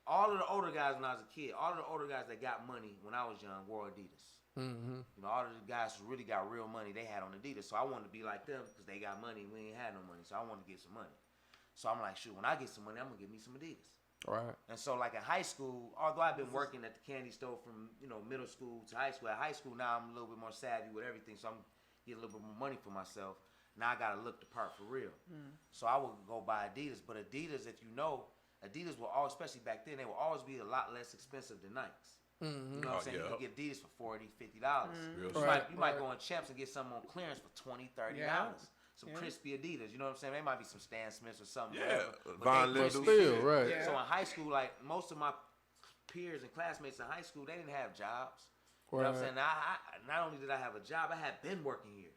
all of the older guys when I was a kid, all of the older guys that got money when I was young wore Adidas. Mm-hmm. You know, all of the guys who really got real money, they had on Adidas. So I wanted to be like them because they got money. We ain't had no money. So I wanted to get some money. So I'm like, shoot, when I get some money, I'm going to get me some Adidas. Right. And so, like, in high school, although I've been working at the candy store from, you know, middle school to high school, at high school now I'm a little bit more savvy with everything. So I'm getting a little bit more money for myself. Now I got to look the part for real. So I would go buy Adidas. But Adidas, if you know, Adidas will always, especially back then, they will always be a lot less expensive than Nikes. Mm-hmm. You know what I'm saying? yeah. You can get Adidas for $40, $50. Real You, Right, might go on Champs and get something on clearance for $20, $30. Yeah. Some Yeah. crispy Adidas. You know what I'm saying? They might be some Stan Smiths or something. Yeah, whatever, Von but they Lindell. crispy. Still, right. Yeah. So in high school, like, most of my peers and classmates in high school, they didn't have jobs. You know what I'm Right. saying? I not only did I have a job, I had been working here.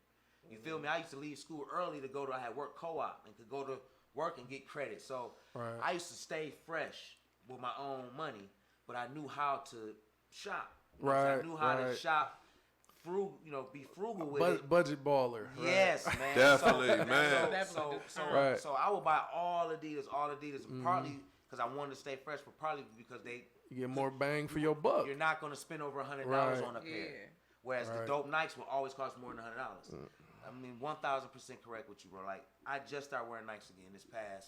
You feel me? I used to leave school early to go to, I had work co-op and could go to work and get credit. So Right. I used to stay fresh with my own money, but I knew how to shop. You know what I'm saying? Right, I knew how to right. shop, be frugal with it. Budget baller. Right. Yes, man. Definitely, so, man. Right. So I would buy all Adidas, and partly because I wanted to stay fresh, but partly because You get more bang for your buck. you're not going to spend over $100 Right. on a pair. Yeah. Whereas the Right. dope Nikes will always cost more than $100. I mean, 1,000% correct with you, bro. Like, I just started wearing Nikes again this past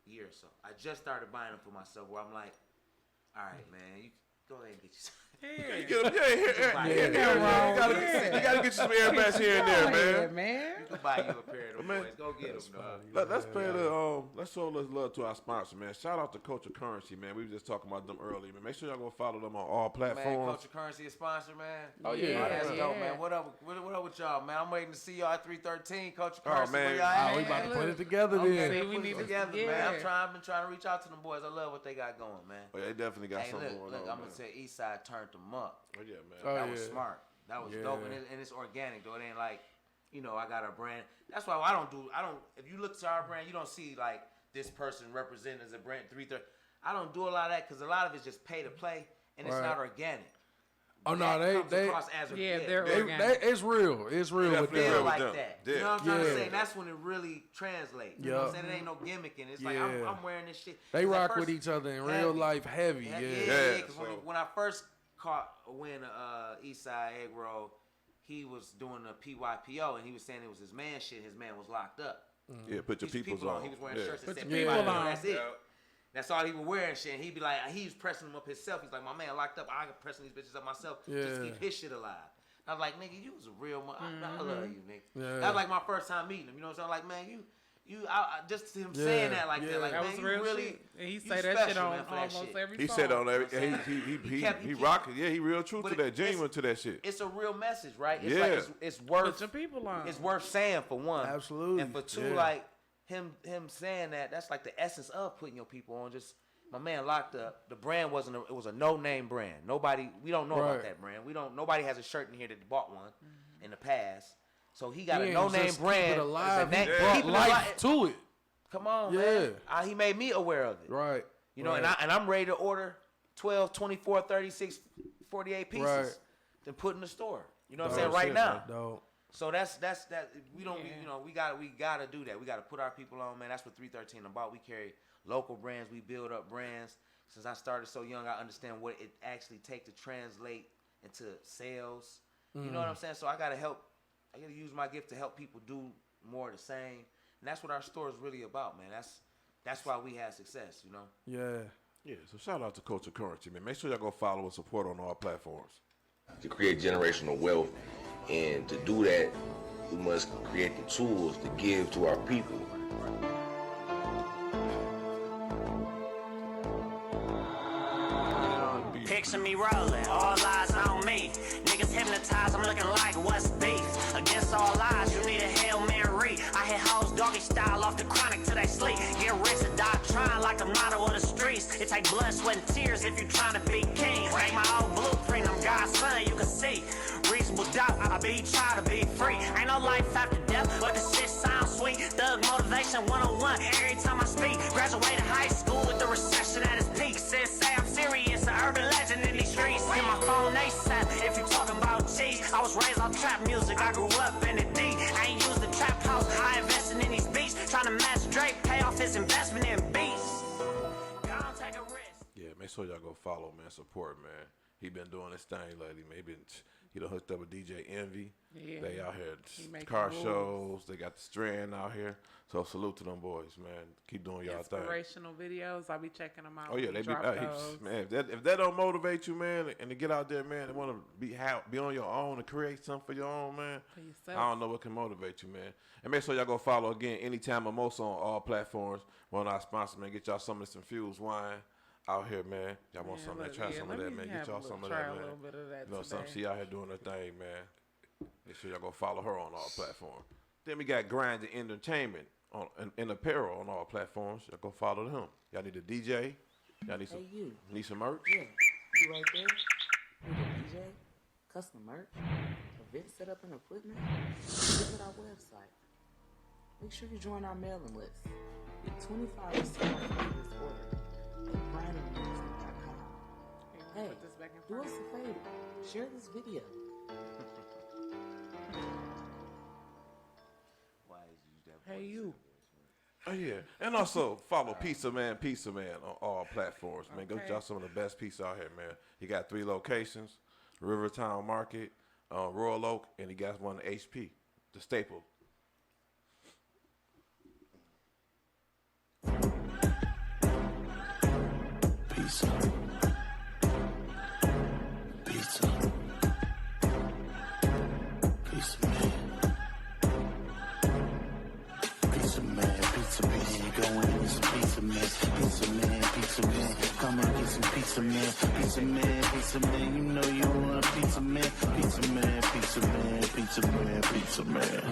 year or so. I just started buying them for myself where I'm like, all right, man, you go ahead and get you some. You get them, Yeah. you gotta get you some airbags here and there, man. man. You can buy you a pair of them Man. boys. Go get them, dog. Let's pay let's show love to our sponsor, man. Shout out to Culture Currency, man. We were just talking about them earlier, man. Make sure y'all go follow them on all Man, platforms. Culture Currency is sponsor, man. Oh, yeah. Oh, that's Yeah. dope, man. What up with y'all, man? I'm waiting to see y'all at 313. Culture Oh, Currency, man. where y'all at? Oh, we about to Man, put look. it together Okay, then. See, put we it need to- together, man. yeah. I've been trying to reach out to them boys. I love what they got going, man. Oh, yeah, they definitely got Hey, something look, going on. I'm man. gonna say Eastside turned them up. Oh, yeah, man. Oh, That was yeah. smart. That was Yeah. dope, and it's organic though. It ain't like, you know, I got a brand. That's why I don't. If you look to our brand, you don't see like this person represented as a brand 330. I don't do a lot of that because a lot of it's just pay to play, and it's Right. not organic. Oh, That no, comes they across as Yeah, they're They, organic. it's real. It's real with Definitely feel real them. like them. that. Yeah. You know what I'm trying to Yeah. say? And that's when it really translates. You know what I'm Yeah. saying? It ain't no gimmicking. It's like Yeah. I'm wearing this shit. They 'Cause at rock with first- each other in real heavy. life heavy. Yeah, Yeah. Yeah, Because so- when I first caught a win Eastside Egg Roll, he was doing a PYPO and he was saying it was his man shit. His man was locked up. Yeah, put your These peoples people on. He was wearing Yeah. shirts that Put said your PYPO. people on. That's it. That's all he was wearing shit. And he'd be like, he's pressing them up himself. He's like, my man locked up. I can pressing these bitches up myself just to Yeah. keep his shit alive. I was like, nigga, you was a real I love you, nigga. Yeah. That was like my first time meeting him. You know what I'm saying? Like, man, just him Yeah, saying that like yeah. that. Like, That man, was you real really, shit. And he you say that shit special, on man, for that almost shit. every He song. said on every You know what I'm saying? he He kept- rocking. Yeah, he real true But to that, it's- genuine to that shit. It's a real message, right? It's Yeah. like it's Put worth your people on. it's worth saying for one. Absolutely. And for two, Yeah. like him saying that's like the essence of putting your people on. Just my man locked up. The brand it was a no name brand. We don't know Right. about that brand. Nobody has a shirt in here that bought one in the past. So he got He a ain't no name just brand. Keep it alive. It's a He name- brought keep it life alive. to it. Come on, Yeah. man. He made me aware of it. Right. You know, right. and I'm ready to order 12, 24, 36, 48 pieces Right. to put in the store. You know what I'm Dog saying? Right shit, now. man. Dope. So that's that. We don't, Yeah. you know, we gotta do that. We gotta put our people on, man. That's what 313 about. We carry local brands. We build up brands. Since I started so young, I understand what it actually takes to translate into sales. You know what I'm saying? So I gotta help. I gotta use my gift to help people do more of the same. And that's what our store is really about, man. That's why we have success, you know. Yeah. Yeah, so shout out to Culture Currency, man. Make sure y'all go follow and support on all platforms. To create generational wealth, and to do that, we must create the tools to give to our people. Picture me rolling, all eyes on me. Niggas hypnotized, I'm looking like what's beef. Against all odds, you need a Hail Mary. I hit hoes doggy style off the chronic till they sleep. Get rich or die trying like a model of the streets. It take blood, sweat, and tears if you trying to be king. Take my old blueprint, I'm God's son, you can see. Reasonable doubt, I be trying to be free. Ain't no life after death, but the shit sounds sweet. Thug motivation 101 every time I speak. Graduated high school with the recession at its peak. Said say I'm serious, an urban legend in these streets. Hit my phone ASAP if you talking about cheese. I was raised on trap music, I grew up in the D. I ain't used the trap house, I invested in these beats. Trying to match Drake, pay off his investment in beats. Gonna take a risk. Yeah, make sure y'all go follow, man. Support, man. He been doing this thing lately, man. He done hooked up with DJ Envy. Yeah. They out here He making car moves. shows. They got the Strand out here. So salute to them boys, man. Keep doing y'all thing. Inspirational videos. I be checking them out. Oh yeah, when they he be drop those. man. If that don't motivate you, man, and to get out there, man, and want to be on your own and create something for your own, man. For yourself. I don't know what can motivate you, man. And make sure y'all go follow again Anytime Mimosa on all platforms. One of our sponsors, man. Get y'all some of this infused wine out here, man. Y'all want Man, some of that? look, Try yeah, some let of that, me man. have Get a y'all little- some of try that, a man. little bit of that You know, today. she out here doing her thing, man. Make sure y'all go follow her on all platforms. Then we got Grind Entertainment in apparel on all platforms. Y'all go follow him. Y'all need a DJ. Y'all need some need some merch. Yeah, you right there. You the DJ, custom merch, event setup and equipment. Visit our website. Make sure you join our mailing list. Get 25% off your this order at grindingmusic.com. Hey, Put this back in do front. us a favor. Share this video. Why is you use that? Hey, you. Oh yeah, and also follow Pizza Man on all platforms, man. Go get Okay. y'all some of the best pizza out here, man. He got 3 locations: Rivertown Market, Royal Oak, and he got one at HP, the staple. Pizza. Pizza. Pizza man. Pizza man, pizza man. Go and get some pizza man. Pizza man, pizza man. Come and get some pizza man. Pizza man, pizza man. You know you want a pizza man. Pizza man, pizza man, pizza man, pizza man.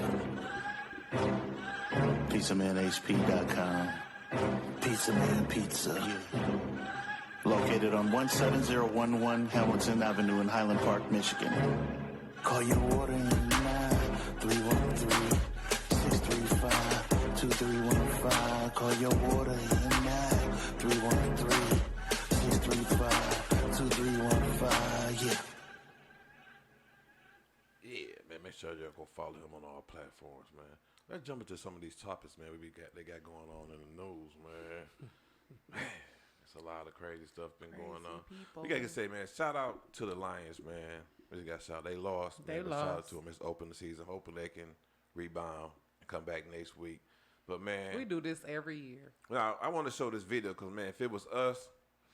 PizzamanHP.com. Pizza Man Pizza. Located on 17011 Hamilton Avenue in Highland Park, Michigan. Call your order in now. 313-635-2315. Call your order in now. 313-635-2315. Yeah. Yeah, man. Make sure y'all go follow him on all platforms, man. Let's jump into some of these topics, man. They got going on in the news, man. Man, it's a lot of crazy stuff been going on. people. We gotta say, man, shout out to the Lions, man. We just got shout. They lost. They man, but Shout out lost. to them. It's open the season. Hoping they can rebound and come back next week. But man, We do this every year. now I want to show this video because man, if it was us,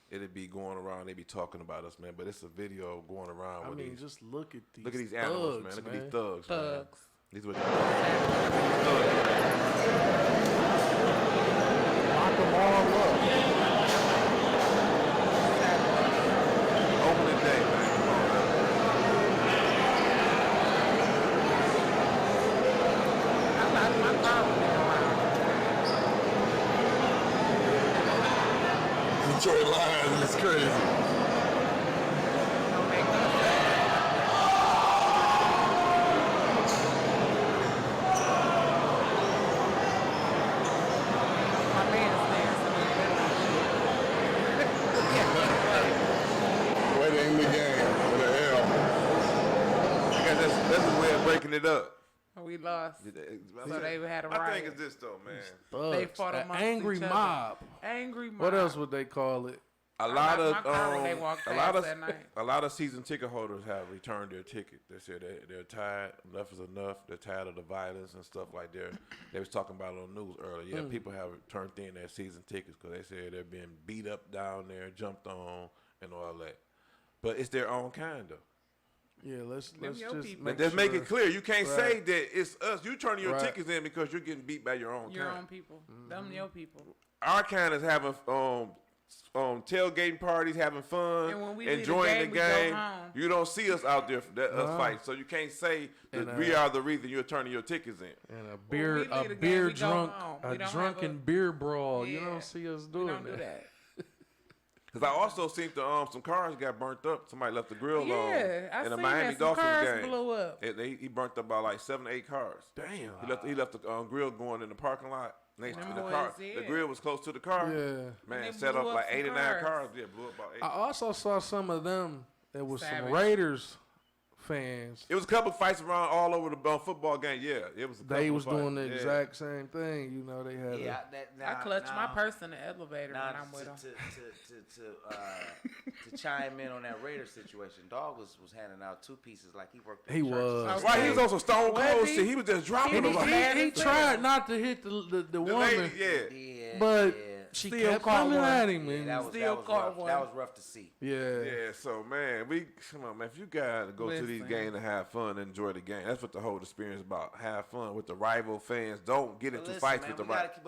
it'd be going around. They'd be talking about us, man. But it's a video going around I with mean, these. just look at these. Look at these animals, man. thugs, Look at these thugs, man. Thugs. These were Lock them all up. opening day, man. Come on, man. I lost my phone. Detroit Lions is crazy. Don't make no sense. My man's dancing in the Way to end the game with an L. I guess that's his way of breaking it up. we lost. So they had a I riot. think it's this though, man. Thugs. They fought An amongst angry each other. mob. Angry mob. What else would they call it? A lot like my car when they of walk a past lot of that night. a lot of season ticket holders have returned their ticket. They said they're tired. Enough is enough. They're tired of the violence and stuff like that. They was talking about it on the news earlier. Yeah, people have turned in their season tickets because they said they're being beat up down there, jumped on, and all that. But it's their own kind though. Yeah, let's your just people. But just make sure. it clear. You can't say Right. that it's us. You turning your Right. tickets in because you're getting beat by your own Your kind. own people. Them your people. Our kind is having tailgating parties, having fun, And when we leave the enjoying game, the we go game. home. You don't see us out there for us Uh-huh. fight, so you can't say that And, we are the reason you're turning your tickets in. And a we leave the game, beer we go drunk, home. a We don't have drunken a- beer brawl. You Yeah. don't see us We doing don't do that. Because I also seen some cars got burnt up. Somebody left the grill on Yeah, I in the seen Miami that. Some Dolphins cars game. blew up. He burnt up about like 7 or 8 cars. Damn. He left the grill going in the parking lot next to Them the boys, car. yeah. The grill was close to the car. Yeah. Man, they set blew up up like some 8 or 9 cars. cars. Yeah, blew up about 8. I also saw some of them. It was Savage. some Raiders fans. It was a couple fights around all over the football game. Yeah, it was. They was doing the Yeah. exact same thing. You know, they had. Yeah, I clutch my purse in the elevator when I'm with them. To chime in on that Raider situation, Dog was handing out 2 pieces like he worked. He was. Why he was on some Stone Cold Was he? shit? He was just dropping them. He tried not to hit the The woman, lady, yeah. but yeah. she Still kept caught coming one. at him. Yeah, And that was Still caught rough. one. That was rough to see. yeah. Yeah, so man, come on, man. If you gotta go to these Listen. games and have fun, and enjoy the game. That's what the whole experience is about. Have fun with the rival fans. Don't get into Listen, fights man, with the we gotta rival.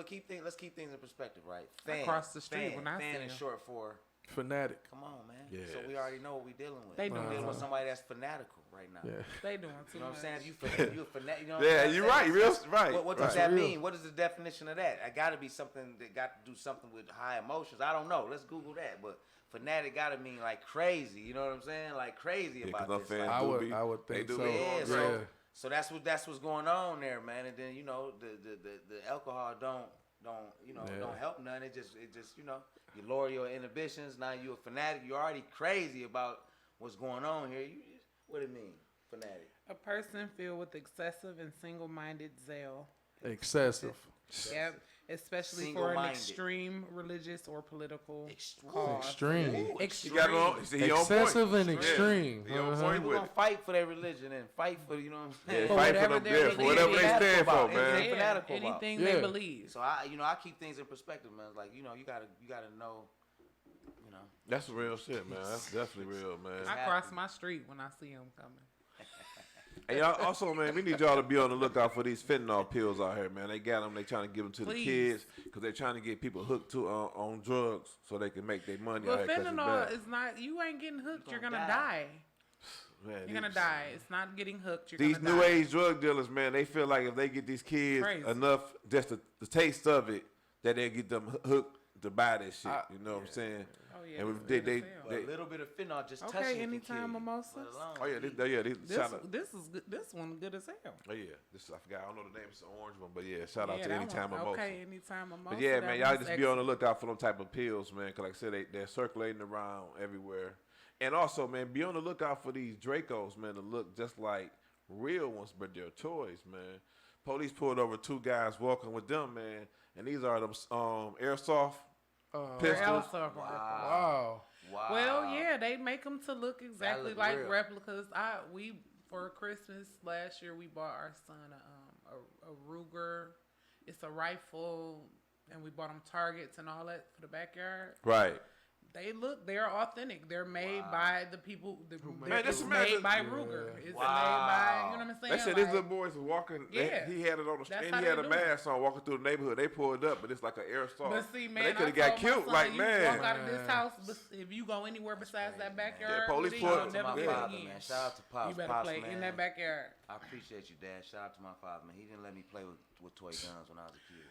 let's keep things in perspective, right? Fan, cross the street fan, when I fan see is him. short for. Fanatic. Come on, man. Yes. So we already know what we're dealing with. They We're doing dealing with too somebody that's fanatical right now. Yeah. They doing too You know what I'm much. saying? You a fanatic. You know what Yeah, I'm you're saying? right. Right. What right. does that Real. mean? What is the definition of that? I got to be something that got to do something with high emotions. I don't know. Let's Google that. But fanatic got to mean like crazy. You know what I'm saying? Like crazy Yeah, 'cause about them this. fans Like, I would they think do so. be yeah, on so, the- so that's what's going on there, man. And then the alcohol don't help none. It just you lower your inhibitions. Now you a fanatic. You're already crazy about what's going on here. What it mean, fanatic? A person filled with excessive and single-minded zeal. Excessive. Yep. Especially for an Single-minded. extreme religious or political Extreme. cause. Extreme. He Extreme. got it on. See, he on point. Excessive and Yeah. extreme. He on Uh-huh. point People with gonna it. fight for their religion and fight for you know what I'm Yeah, saying. For fight for whatever them. they're Yeah, for whatever they believing. stand for, Fanatical man. about. Yeah, Fanatical about. anything Yeah. they believe. So I keep things in perspective, man. Like you gotta know. That's real shit, man. That's definitely real, man. I cross my street when I see them coming. And y'all also, man, we need y'all to be on the lookout for these fentanyl pills out here, man. They got them. They trying to give them to the Please. kids because they're trying to get people hooked to on drugs so they can make their money. But out here 'cause it's fentanyl bad. is not. You ain't getting hooked. You're gonna gonna die. die. Man, You're gonna these- die. It's not getting hooked. You're These gonna new die. age drug dealers, man, they feel like if they get these kids Crazy. enough, just the taste of it, that they get them hooked to buy that shit. You know what I'm saying? Oh yeah. And it's they good as hell. A little bit of fentanyl just touching Okay, it can anytime kill you, mimosas. let alone Oh yeah, eat. shout out. This is good. This one good as hell. Oh yeah, this I forgot. I don't know the name. It's the orange one, but yeah, shout out Yeah, to that Anytime one- Mimosa. Okay, anytime mimosa. But yeah, that man, y'all one's just be on the excellent. lookout for them type of pills, man. Cause like I said, they're circulating around everywhere. And also, man, be on the lookout for these Dracos, man, to look just like real ones, but they're toys, man. Police pulled over 2 guys walking with them, man, and these are them airsoft pistols. Airsoft rifle. Wow. Wow. Well, yeah, they make them to look exactly look like real. replicas. We for Christmas last year we bought our son a Ruger. It's a rifle, and we bought him targets and all that for the backyard. Right. They're authentic. They're made by the people. Man, It's just made imagine- by Ruger. It's Wow. made by, you know what I'm saying? They said these little boys was walking. Yeah. He had it on the That's and how he had they a do mask on walking through the neighborhood. They pulled up, but it's like an airsoft. But see, man, they could I have got told my killed. son, Like, you man. walk out of this house, if you go anywhere besides that backyard, police you'll pulled- never my get it father, again. man. Shout out to Pops. You better Pops, play man. in that backyard. I appreciate you, Dad. Shout out to my father, man. He didn't let me play with toy guns when I was a kid.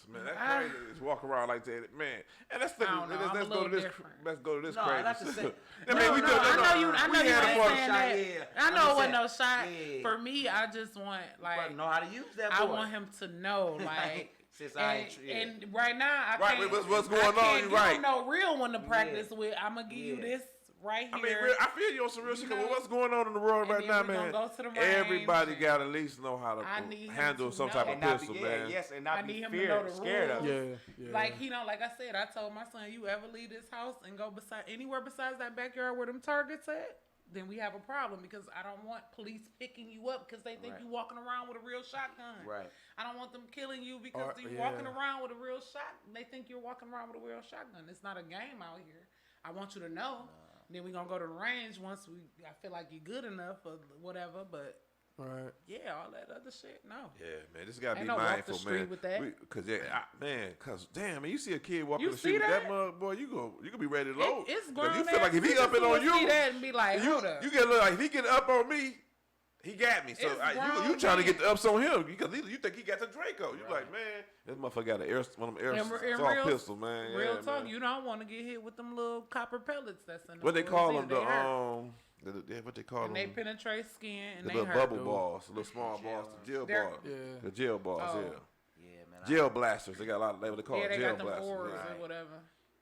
Man, that's crazy. Just walk around like that, man. And let's I don't know. I'm a let's go little to this. different. Let's go to this No, crazy. not to say- I mean, we No, do. I know you. I we know you had a ain't fun- saying shot, that. yeah. I know I'm it wasn't no just shot. saying. For me, I just want But know how to use that boy. I want him to know, like. Since I ain't and right now, I Right, can't. what's going I on, can't you give right. him no real one to practice with. I'm gonna give you Yeah. this right here. I mean, I feel you on some real shit. 'Cause know, what's going on in the world and right then now, we gonna man? go to the range Everybody and got to at least know how I to need him handle to some know. type of And not pistol, be, man. yes, and I not need be him to know the scared of rules. it. Yeah. Like he don't, like I said, I told my son, you ever leave this house and go anywhere besides that backyard where them targets at, then we have a problem because I don't want police picking you up because they think Right. you walking around with a real shotgun. Right. I don't want them killing you because Or- you're yeah. walking around with a real shot. They think you're walking around with a real shotgun. It's not a game out here. I want you to know. Then we're gonna go to the range once I feel like you're good enough or whatever. But Right. yeah, all that other shit, no. Yeah, man, this gotta Ain't be no walk the mindful, street man. with that. Cause damn, man, you see a kid walking You the street see with that that? mug, boy, you can be ready to load. It's 'Cause grown you feel like if he ass up in niggas on who will see you, that and be like, hold up. you get look like if he get up on me, he got me. So It's you grown trying to men. get the ups on him because you think he got the Draco. You like, man, this motherfucker got one of them air And assault pistols, man. Real Yeah, talk, man. you don't want to get hit with them little copper pellets that's in the What they bullets call either. them? They hurt. What they call And them? they penetrate skin and The they little hurt. bubble balls, the little small balls, the jail They're- balls. Yeah. The jail balls, Oh. yeah. Yeah, man. Jail blasters. They got a lot of what they call Yeah, they jail got them blasters. oars yeah. or whatever.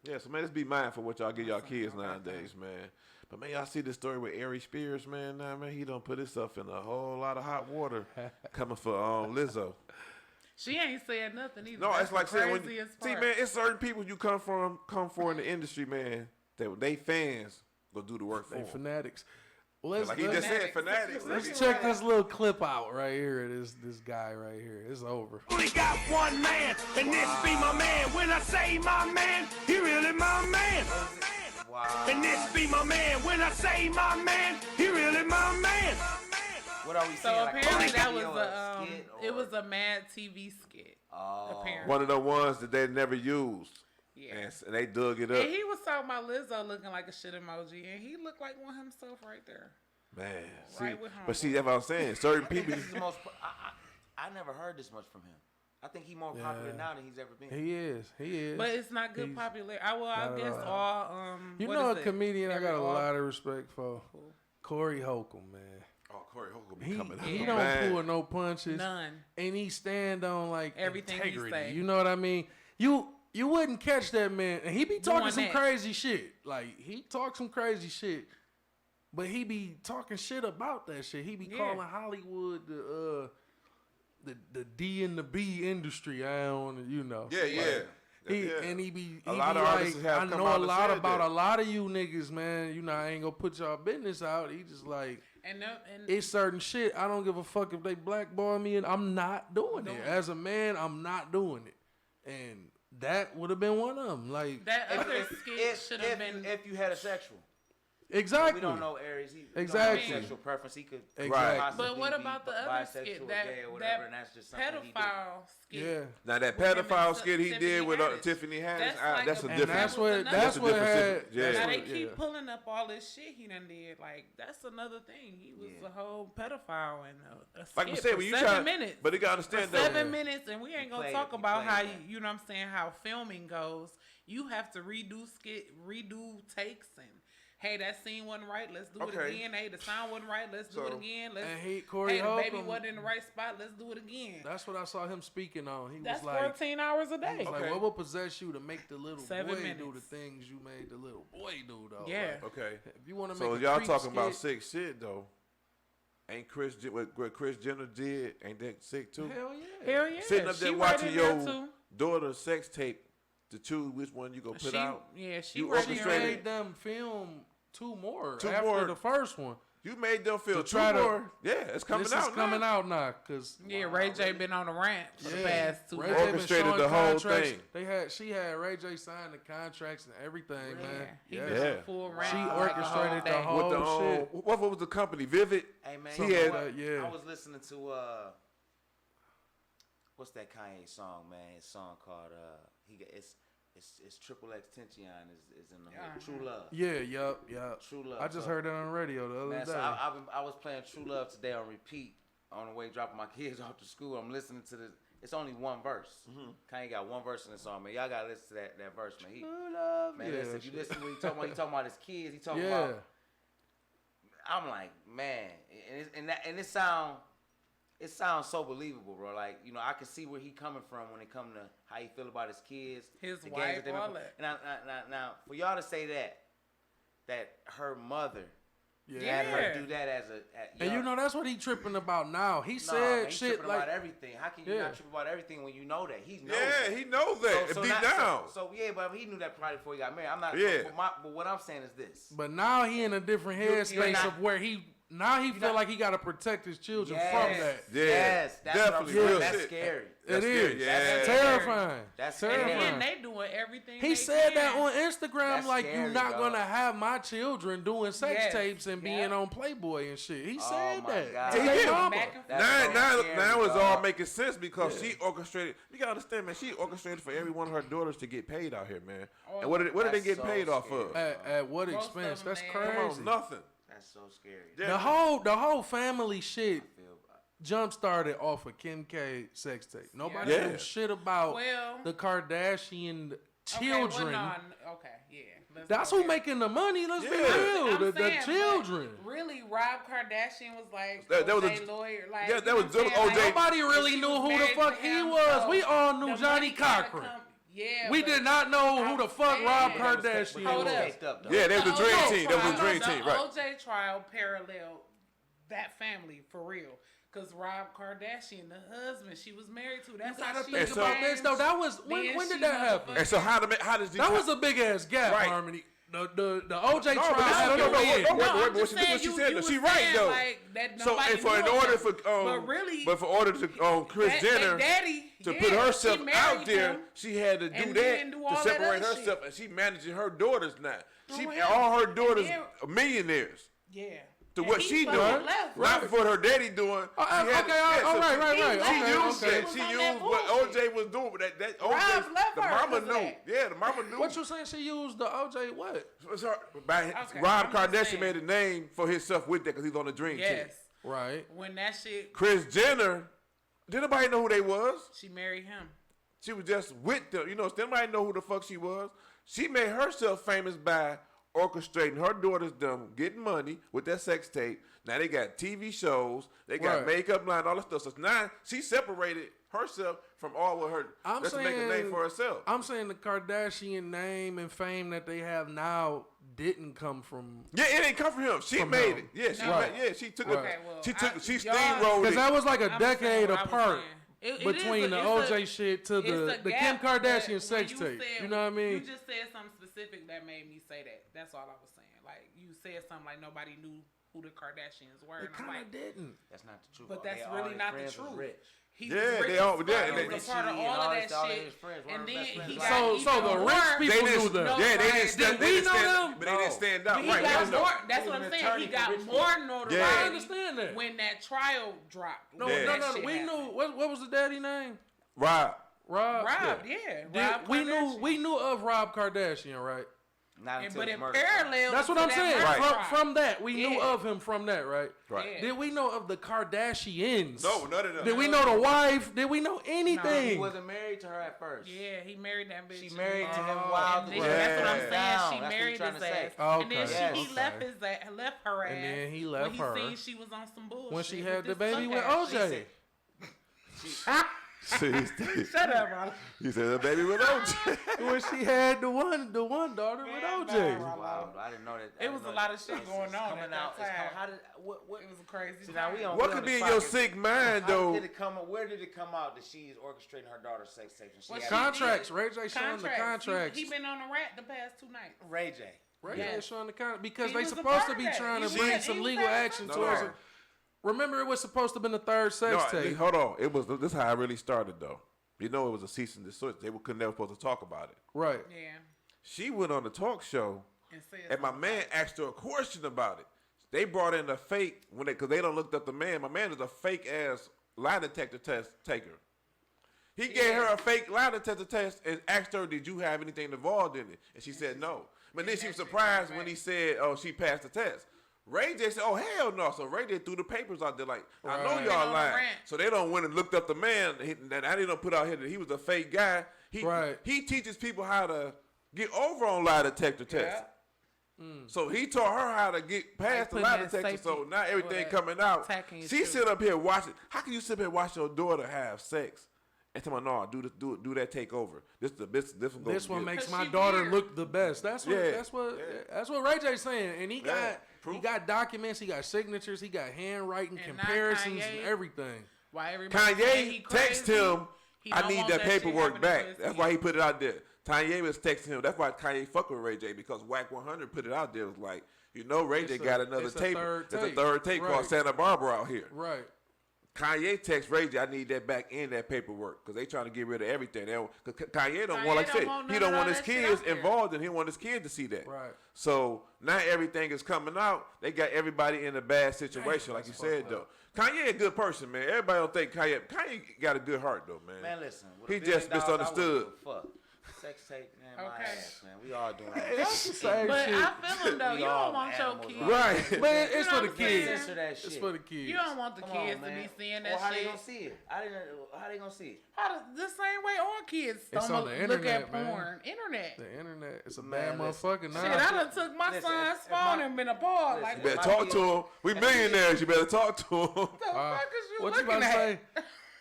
Yeah, so man, let's be mindful what y'all give y'all kids nowadays, man. But man, y'all see this story with Ari Spears, man. Now, man, he done put himself in a whole lot of hot water coming for Lizzo. She ain't said nothing either. No, That's it's like the saying craziest see, part. man, it's certain people you come for in the industry, man. That they fans go do the work for They 'em. fanatics. Well, Like he just said, fanatics. Let's check this little clip out right here. This guy right here. It's over. Only got one man, and this be my man. When I say my man, he really my man. Wow. And this be my man. When I say my man, he really my man. What are we So seeing? Like a apparently that video was or a skit it or- was a Mad TV skit. Oh. Apparently. One of the ones that they never used. Yeah. And they dug it up. And he was talking about Lizzo looking like a shit emoji, and he looked like one himself right there. Man, see, Right with but see, homeboy. that's what I'm saying. Certain I think people, this is the most. I never heard this much from him. I think he's more popular Yeah. now than he's ever been. He is. But it's not good He's popularity. not I at guess all. all You what know is a it? comedian I got a All- lot of respect for? Corey Holcomb, man. oh, Corey Holcomb be He coming out. he Yeah. don't man. pull no punches. None. And he stand on like Everything he integrity. say. You know what I mean? You wouldn't catch that man, and he be talking Doing some that. crazy shit. Like he talks some crazy shit, but he be talking shit about that shit. He be Yeah. calling Hollywood the D and the B industry. I don't, you know. Yeah, yeah. He Yeah. and he be A he lot be of like, artists have I come know out a and lot said about that. a lot of you niggas, man. You know, I ain't gonna put y'all business out. He just like. And It's certain shit. I don't give a fuck if they blackball me, and I'm not doing it. As a man, I'm not doing it. And that would have been one of them. Like that other skit should have been. If you had a sexual. exactly. We don't know Aries. We don't Exactly. know his sexual preference. He could Exactly. possibly But what be about the other bisexual skit? or That gay or whatever, and that's just something he do. pedophile skit. Yeah. Now that With him pedophile and skit he Tiffany did with Haddish. Tiffany Haddish, That's that's, like that's a- a And different. that's what another- that's a what different had. situation. Yeah. That's Now what, they keep yeah. pulling up all this shit he done did. Like that's another thing. He was a whole pedophile and a skit Like I said, for when you 7 try, minutes. but you gotta For understand though. 7 minutes, and we ain't gonna played talk it. He about played how that. you know what I'm saying, how filming goes. You have to redo takes and hey, that scene wasn't right. Let's do it Okay. again. Hey, the sound wasn't right. Let's do So- it again. Let's. And Corey hey, the baby Holcomb- wasn't in the right spot. Let's do it again. That's what I saw him speaking on. He That's was like, 14 hours a he day. was like, Okay. what will possess you to make the little 7 boy do the minutes. things you made the little boy do, though? Yeah. Like, Okay. if you want to So make a y'all creep talking about skit, sick shit though? Ain't what Chris Jenner did? Ain't that sick too? hell yeah. Hell yeah. Sitting up there She watching right in there, your too. daughter's sex tape to choose which one you gonna put She, out. yeah, she You right She there. orchestrated- made them film two more Two after more. the first one. You made them feel To two try to- more. Yeah, it's coming This out is coming now. out now, cause Yeah, Ray J been on the rant for the past 2 Ray years. J been Orchestrated showing the whole contracts. thing. She had Ray J sign the contracts and everything, man. He Yeah. was Yeah. a full rant. She like orchestrated the thing. whole With the shit. what was the company? Vivid. Hey man, He you know had- what? yeah. I was listening to what's that Kanye song, man? His song called it's Triple X Tension is in the hood. True Love. Yeah, yup. True Love. I just So- heard that on the radio the other Man, day. so I was playing True Love today on repeat on the way dropping my kids off to school. I'm listening to this. It's only one verse. Kanye got one verse in the song, man. Y'all gotta listen to that verse, man. Man, Yeah, listen, if you shit. listen to what he talking about his kids. He talking Yeah. about. I'm like, man, and it sounds so believable, bro. Like, you know, I can see where he coming from when it come to how he feel about his kids, His the wife, games that they all been- that. And now, for y'all to say that that her mother Yeah. had her do that as a And you know that's what he tripping about now. He he's said shit tripping like about everything. How can you Yeah. not trip about everything when you know that? He knows Yeah, that. he knows that. Deep not- down. So yeah, but he knew that probably before he got married. I'm not. Yeah. But what I'm saying is this. But now he in a different You're headspace not- of where he feel like he got to protect his children from that. Yeah, Yes, that's definitely what I'm saying. real That's shit. scary. That's It scary, is. yeah. That's That's terrifying. That's And scary. then they doing everything. He they said that can. on Instagram, That's like scary, you're not dog. gonna have my children doing sex Yes. tapes and being Yeah. on Playboy and shit. He Oh said my that. God. To He their did. mama. Back and That's forth. Now scary, it's all dog. making sense because she orchestrated. You gotta understand, man. She orchestrated for every one of her daughters to get paid out here, man. Oh, And what are they that's getting so paid off scary. of? At what Most of expense? them, That's man. Come crazy. on, nothing. That's so scary. Yeah. The whole family shit I feel jump started off of Kim K sex tape. Nobody Yeah. knew shit about Well, the Kardashian okay, well, children. okay, yeah. Let's That's go who there. making the money. Let's be Yeah. real. I'm The saying, but children. Really, Rob Kardashian was like That was OJ a- lawyer. Like, yeah, you that know was what I'm saying? OJ. Like, Nobody really she knew was who the married fuck to he him, was. so We all knew the Johnny money kinda Cochran. come- Yeah, We but did not know who the fuck saying- Rob But Kardashian hold was. up. Caked up, though. Yeah, they was the The dream OJ team. That was the trial- dream team, The right? OJ trial paralleled that family for real. Because Rob Kardashian, the husband she was married to, that's how Gotta she think so- about this though. That was when Then did she that happen? And so how does That was a big ass gap, Right. Harmony. The OJ No, trial but happened no, when? no, No, I'm what just she- saying what she you- said, you though. She was right, saying, though. like, that So nobody and for knew in of order them. for but really, but for order to Chris that Jenner daddy, to yeah, put herself she out married there, him. she had to do and that then do all to that separate other herself, shit. and she managing her daughters now. She Through him. all her daughters And are millionaires. Yeah. To And what he she fucking doing, left. not for what her daddy doing. Oh, She had- okay, yeah, all so right, she- right. She Okay, used okay. that. She On used that what bullshit. OJ was doing. That Rob OJ, left the her mama 'cause of knew. that. Yeah, the mama knew. What you saying? She used the OJ what? It's her- by- Okay, Rob I'm just Kardashian saying. made a name for himself with that because he's on the dream team. Yes. Right. When that shit, Chris Jenner, did nobody know who they was? she married him. She was just with them. You know, still nobody know who the fuck she was. She made herself famous by orchestrating her daughters them getting money with that sex tape. Now they got TV shows, they got Right. makeup line, all that stuff. So now she separated herself from all of her. I'm just to make a name saying- for herself. I'm saying the Kardashian name and fame that they have now didn't come from. Yeah, it ain't come from him. She From made him. it. Yeah, she No. made, yeah, she took Right. it. Okay, well, She took. She y'all- steamrolled Because it. that was like a I'm saying decade what I was apart saying. It is between the it's OJ shit to it's the a Kim gap, but Kardashian when sex you tape. said- You know what I mean? You just said something specific that made me say that. That's all I was saying. Like, you said something like nobody knew who the Kardashians were. They And I'm kind like, of didn't. That's not the truth. but They- that's all really his not the friends was truth. rich. He Yeah, was rich they as all- fuck. yeah, He and was they- a part of Richie all and of all that his- all shit. his friends, one And of the then best he friends got alive. So the even rich more. They people didn't, knew them. yeah, they didn't Right. stand. Did They we didn't know stand. them? But they didn't No. stand out. He Right? got we know. more. That's He what was I'm an saying. attorney He for got Richie. more notoriety. Yeah. I understand that. when that trial dropped. No, Yeah. no, That no. shit We happened. knew what was the daddy name? Rob. Rob. Rob, yeah. Did- Rob we Kardashian. knew of Rob Kardashian, right? Not And, until but his in murder trial. parallel, That's what to I'm that saying. murder Right. trial. From that, we knew Yeah. of him from that, right? Right. Yeah. Did we know of the Kardashians? No, none of them. Did we know the wife? Did we know He anything? wasn't married to her at first. Yeah, he married that bitch. She married to him And while then the That's what I'm Yeah. saying. Down. She That's what married he's trying his to say. ass. Okay. And then Yes. he Okay. left her ass. And then he left when her. He seen she was on some bullshit. When she with had the this baby with fuck ass OJ. shit. Shut up, bro. He said the baby with OJ. When she had the one daughter with OJ. Wow, I didn't know that. I It didn't was know a lot that. of shit It's going on coming at that out. It's time. how did what? It was a crazy See, now we time. on. What we could on be the in your pocket. sick mind, How though? did it come? Where did it come out that she's orchestrating her daughter's sex tapes? And she What had she Contracts. did. Ray J showing the contracts. He been on a rat the past 2 nights. Ray J. Ray J Yes. showing the contracts because He they was a supposed part to of be that. trying to He bring was- some he legal was action No, towards no. her. Remember, it was supposed to have been the third sex No, tape. hold on. It was this is how it really started though. You know, it was a cease and desist. They could never supposed to talk about it. Right. Yeah. She went on the talk show, And said and my man asked her a question about it. They brought in a fake because they don't looked up the man. My man is a fake ass lie detector test taker. He gave her a fake lie detector test and asked her, "Did you have anything involved in it?" And she said no. But then she was surprised when he said, "Oh, she passed the test." Ray J said, "Oh hell no!" So Ray J threw the papers out there like, "I know Right. y'all On the lying." rant. So they don't went and looked up the man. And I didn't put out here that he was a fake guy. Right. He teaches people how to get over on lie detector tests. So he taught her how to get past the putting lie that detector. So safety- now everything that coming out. attacking your She sit children. up here watching. How can you sit up here and watch your daughter have sex And tell me, no, do that takeover. This one makes 'Cause my she daughter weird. look the best. That's what Yeah. that's what Ray J's saying. And he Yeah. got Proof. documents, he got signatures, he got handwriting, And not comparisons, Kanye. and everything. Why everybody saying he Kanye crazy, text him, he I don't need want that shit paperwork happening back. to his That's kids. why he put it out there. Kanye was texting him. That's why Kanye fuck with Ray J, because Whack 100 put it out there. It was like, Ray J It's got a- another it's a tape. third It's a tape. third tape Right. called Santa Barbara out here. Right. Kanye text Ray J, I need that back in that paperwork, because they trying to get rid of everything. Because Kanye don't Kanye want, like I don't said, want he none don't of want all his that shit kids out there. involved, and he want his kids to see that. Right. So now everything is coming out. They got everybody in a bad situation, like you said, though. Kanye a good person, man. Everybody don't think Kanye got a good heart, though, man. Man, listen. with He $1 billion, just misunderstood. I wouldn't give a fuck. Sex tape, man, my Okay. ass, man. We all doing Hey, that. that's the same But shit. I feel him though. We You all don't want your animals, kids. Right. But it's You know for the what I'm saying? kids. Censor that It's shit. for the kids. You don't want the Come kids on, to man. be seeing Well, that how they shit. gonna see it? How they gonna see it? The same way all kids It's don't on the look at internet, man. porn. Internet. The internet, it's a Man, bad listen. motherfucker now. Shit, I done took my Listen, son's if phone my- and been appalled. Listen, Like, You what better My talk kids- to him. We millionaires. You better talk to him. the fuck is you What you looking about to at? say?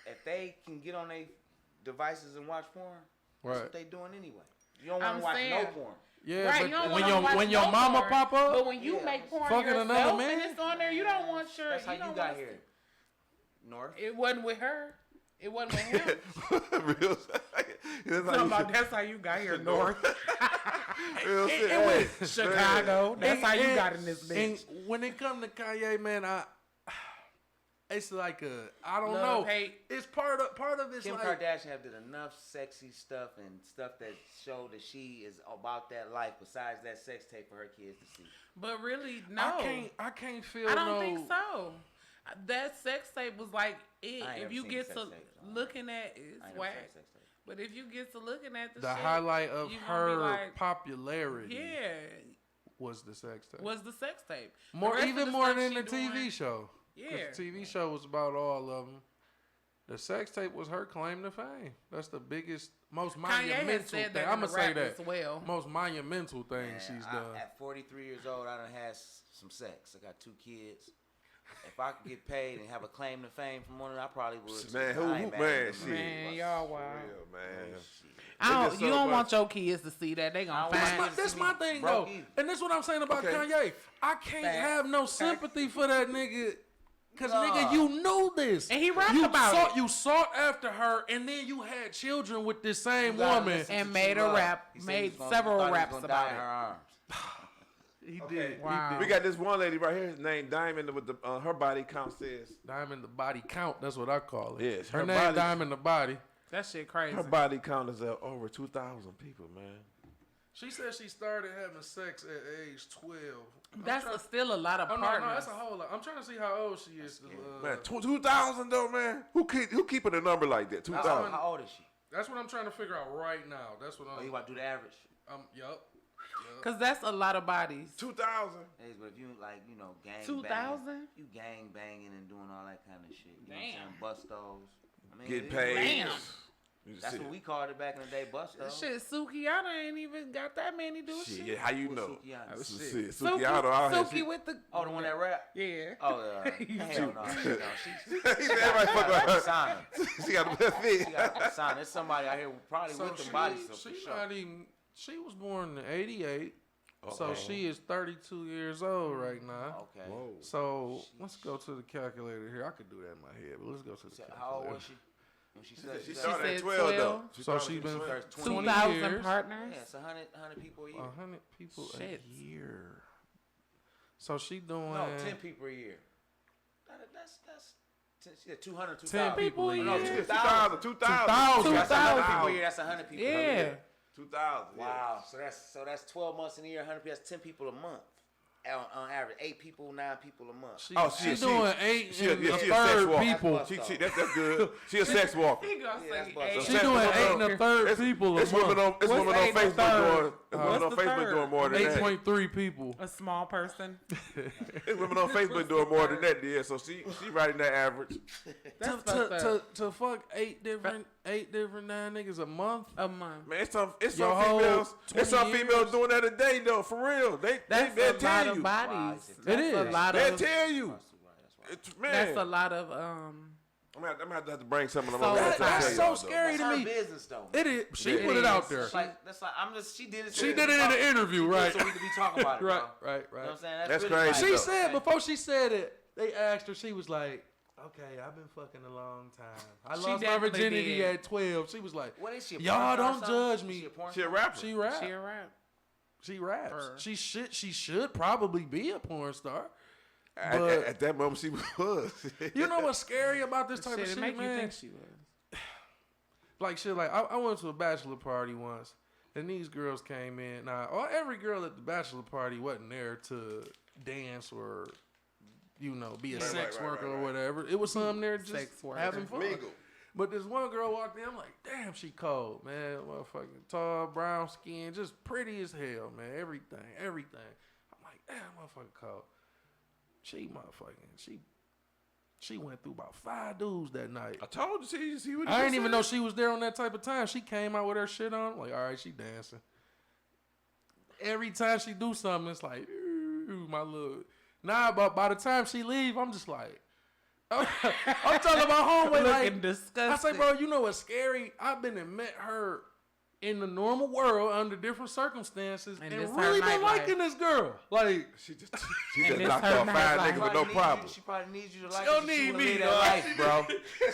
If they can get on their devices and watch porn, that's Right. what they doing anyway. You don't want I'm to watch no saying- porn. Yeah, Right, but you don't when wanna watch your no mama porn, pop up, But when you Yeah. make porn Fucking yourself another and man? it's on there, you don't want your. That's how you don't got wanna here. see- North. It wasn't with her. It wasn't with him. Real Talking about that's how you got here, North. Real shit. and Hey, Chicago. That's how you And- got in this bitch. And when it comes to Kanye, man, it's like I don't Love, know. hate. It's part of it's Kim like Kardashian have did enough sexy stuff and stuff that show that she is about that life. Besides that sex tape for her kids to see. But really, no. I can't feel I don't no. think so. That sex tape was like it. I ain't If never you seen get sex to tapes, so looking at I it's ain't never whack. seen sex tape. But if you get to looking at The shit, highlight of you gonna be her like, popularity yeah, was the sex tape. was the sex tape. The More rest of even the more stuff than she the TV doing- show. 'Cause Yeah. the TV show was about all of them. The sex tape was her claim to fame. That's the biggest, most Kanye monumental has said thing. that I'm in gonna the say rap that. as well. Most monumental thing Man, she's done. At 43 years old, I done had some sex. I got 2 kids. If I could get paid and have a claim to fame from one of them, I probably would. Man, too. I ain't mad man, at them. shit. Man, y'all wild. Real, man. I don't, just you so don't much- want your kids to see that. They I gonna don't find. want That's my thing broke though, either. and this is what I'm saying about Okay. Kanye. I can't Fact. have no sympathy for that nigga, cause Nah. nigga, you knew this, And he rapped you about sought, it. You sought after her, and then you had children with this same You gotta woman. listen And to made True a Love. rap- He said made he was gonna- several thought he was raps gonna about die in it. her arms. He Okay. did. Wow. He We did. got this one lady right here named Diamond with the her body count says Diamond the body count. That's what I call it. Yes, her her name body- Diamond the body. That shit crazy. her body count is over 2,000 people, man. She said she started having sex at age 12. That's still a lot of Oh, no, partners. that's a whole lot. I'm trying to see how old she is. Man, 2,000 though, man. Who keeping a number like that? 2,000. How old is she? That's what I'm trying to figure out right now. That's what Oh, you I'm. want to do the average? Yup. Cause that's a lot of bodies. 2,000. Hey, but if you like, gang 2,000? banging, you gang banging and doing all that kind of shit. You know what I'm saying? Bustos. I mean, Get it- paid. Damn. You That's see. what we called it back in the day, bustos. Shit, Sukiana ain't even got that many do Shit, shit. yeah, how you What's know? Sukiana? Shit, Suki, Sukiano out here. Suki with the Oh, the one that rap? yeah. Oh, hell no. He She's said everybody fuck with her. persona. She got the best fit. She got a persona. There's somebody out here probably with the body so for she sure. not even. She was born in '88, so Uh-oh. she is 32 years old right now. Okay. Whoa. So let's go to the calculator here. I could do that in my head, but let's go to the So calculator. how old was she? When she said She she started said at 12 though. 12. So started she's at been 12. 20 2,000 years. partners. Yeah, it's 100 people a year. 100 people Shit. a year. So she doing No, 10 people a year. That's she said 200, 10 2,000. people a people year. a No, year. 2,000. 2,000. That's 100 people a 2,000. year. That's 100 people. a Yeah. year. 2,000. yeah. Wow. So that's 12 months in a year. 100 people. That's 10 people a month. On average, 8 people, 9 people a month. She, Oh, she she- doing she- 8 she- and yeah, a she a sex third walker. people. That's good. She a sex walker. He gonna Yeah, that's say busted. eight. She Sex doing walker. 8 and a third people a It's women month. on What's Facebook 8 and a doing. third? It's women on What's the Facebook third? doing more than that. 8.3 people. A small person. It's women on Facebook doing more than that. Yeah, so she writing that average. That's fucked up. To fuck 8 different 9 niggas a month. A month. Man, it's some Your whole females. It's some 20 females years? doing that a day though. For real, they'll That's tell a lot you. of bodies. It That's is. a lot They'll of. tell you. That's why. Man, That's a lot of I'm gonna have to bring some of them. So over That- to that's tell so y'all, though. scary That's to her me. business though. It is. She Yeah. put it out there. That's like she did it. She did it in the interview, right? So we could be talking about it, Right, bro. right, You know right. what I'm saying? That's really crazy, She though. said before she said it, they asked her. She was like, "Okay, I've been fucking a long time. I She lost my definitely virginity did. at 12." She was like, What is she? A "Y'all porn star or don't something? judge Is me." She a porn She a star? rapper. She rap. She a rap. She raps. Her. She should probably be a porn star. At, But- at that moment, she was. You know what's scary about this type Shit, of it shit, make you man? think she was. Like shit, like I went to a bachelor party once, and these girls came in. Now, every girl at the bachelor party wasn't there to dance or, you know, be a sex worker or whatever. It was some there just Sex worker. having fun. Mingle. But this one girl walked in. I'm like, damn, she cold, man. Motherfucking tall, brown skin, just pretty as hell, man. Everything. I'm like, damn, motherfucking cold. She went through about 5 dudes that night. I told you. See what I didn't even know she was there on that type of time. She came out with her shit on. I'm like, all right, she dancing. Every time she do something, it's like, ooh, my little. Nah, but by the time she leave, I'm just like, I'm talking about homeboy. Looking Like, disgusting. I say, bro, you know what's scary? I've been and met her in the normal world under different circumstances And and this her really been nightlife. liking this girl. Like, She just And this knocked her off 5 nightlife. niggas with no problem. She probably needs you to like. don't her. She need wanna me, live dog. that life, bro.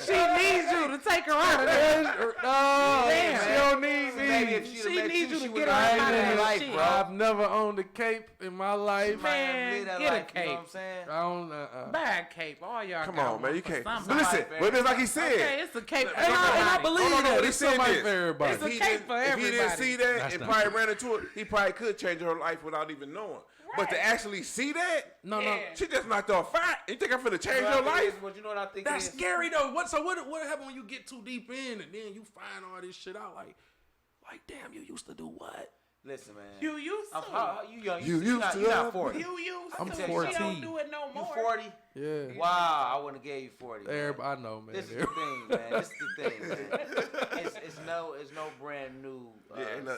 She needs you to take her out of there. no, Damn. she don't need me. Maybe if She she'd have met needs you to she get would've her lived out of that that life, shit. bro. I've never owned a cape in my life. Man, Live that get a life, you know cape. what I'm saying? I don't. Buy a cape. All y'all Come got on, man. one You for can't. somebody. But listen, but it's like he said. Okay, it's a cape for And I everybody. believe Hold on, that. he It's said somebody this. for everybody. It's a He cape didn't- for If he didn't everybody. see that That's and not probably ran into it, he probably could change her life without even knowing. But to actually see that, No, Yeah. she just knocked off 5. You think I'm finna change You know your what I think life? is- But you know what I think That's it is? scary though. What happened when you get too deep in and then you find all this shit out? Like damn, you used to do what? Listen, man. You used to. How you young? You You used not, to you not love 40. You used I'm to. 14. She don't do it no You more. 40? Yeah. Wow, I wouldn't have gave you 40. man. Everybody, I know, man. This is the thing, man. This is the thing, man. It's no brand new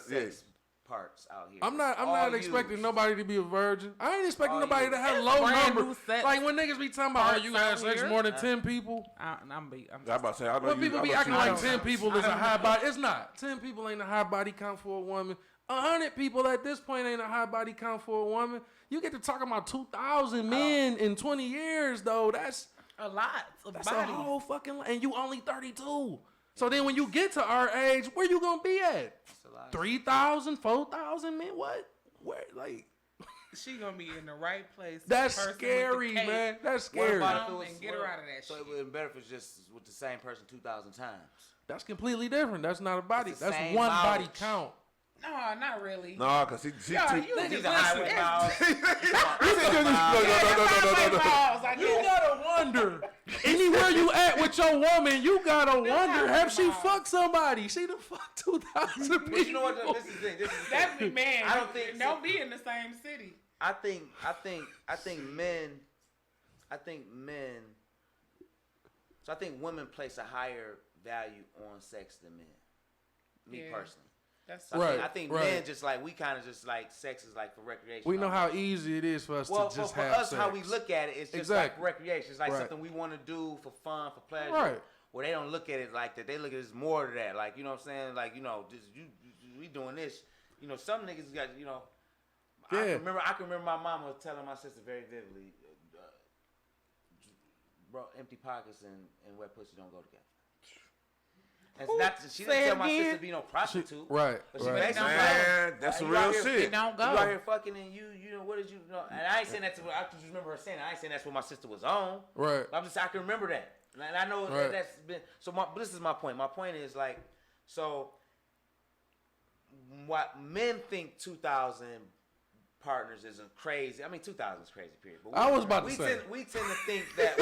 sex parts out here. I'm not All expecting used. nobody to be a virgin. I ain't expecting All nobody used. to have It's low brand number. new sex Like when niggas be talking about, oh, you parts had out sex here. more than 10 people. I'm I'm about to say, I know When you. people I be know acting you- like 10 people is a high body, it's not. 10 people ain't a high body count for a woman. 100 people at this point ain't a high body count for a woman. You get to talking about 2,000 men in 20 years, though. That's a lot of a bodies. whole fucking, and you only 32. So then when you get to our age, where you gonna be at? It's a lot. 3,000, 4,000 men? What? Where? Like, She gonna be in the right place. that's The person with the scary, cape. man. That's What scary. about if it was, And get her out of that so shit. it would be better if it's just with the same person 2,000 times. That's completely different. That's not a body. It's the That's same one body mileage. count. No, not really. No, because she Yo, too. you These just are highway listen. miles. You gotta wonder. Anywhere you at with your woman, you gotta wonder. Have she fucked somebody? She done fucked 2,000 people. But you know what? This is the thing. This is the thing. That's man. I don't think Don't be in the same city. I think men. So I think women place a higher value on sex than men. Me Yeah. personally. That's So Right, I think right. men just like we kind of just like sex is like for recreation. We know how easy it is for us Well, to just for have us, sex. how we look at it, it's just Exactly. like recreation. It's like Right. something we want to do for fun, for pleasure. Right. Where they don't look at it like that. They look at it as more to that. Like, you know what I'm saying? Like, you know, just we doing this. You know, some niggas got, you know. Yeah. I can remember my mama telling my sister very vividly, bro, empty pockets and wet pussy don't go together. And it's not, she Say didn't it tell my sister again. to be no prostitute. Right, But she right. basically Man, that's some you out real here- shit. It don't go. You out here fucking and you know, what did you know? And I ain't saying that I just remember her saying that. I ain't saying that's what my sister was on. Right. I can remember that. And I know Right. that's been, but this is my point. My point is like, so what men think 2,000 partners isn't crazy. I mean, 2,000 is crazy, period. But I was about to we say. we tend to think that,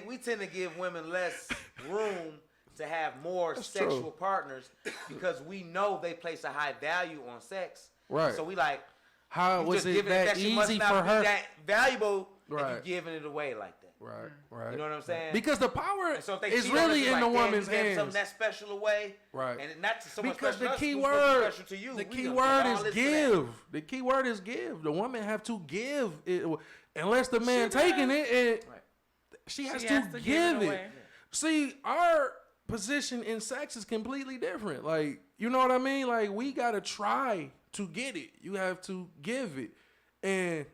we tend to give women less room to have more That's sexual true. partners because we know they place a high value on sex. Right. So we like, How you was just it giving that she must easy not for be her? that valuable Right. if you giving it away like that. Right, right. You know what I'm saying? Because the power And so if they is cheat on us, really it's in like, the damn, woman's you gave hands. something that special away, Right. And not so much Because special the to us, key we word, special to you. the We key gonna word take all is this for that. give. The key word is give. The woman have to give. It, unless the man taking it, Right. She has She to has to give give it it. away. See, our position in sex is completely different. Like, you know what I mean? Like, we gotta try to get it. You have to give it, and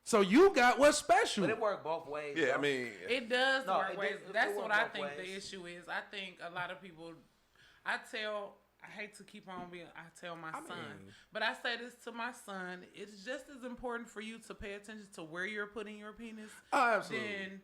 so you got what's special. But it worked both ways. Yeah, though. I mean, It does No, work it ways. did- it That's worked what I both think the ways. issue is. I think a lot of people. I hate to keep on being. I tell my son, mean- but I say this to my son. It's just as important for you to pay attention to where you're putting your penis Oh, absolutely. than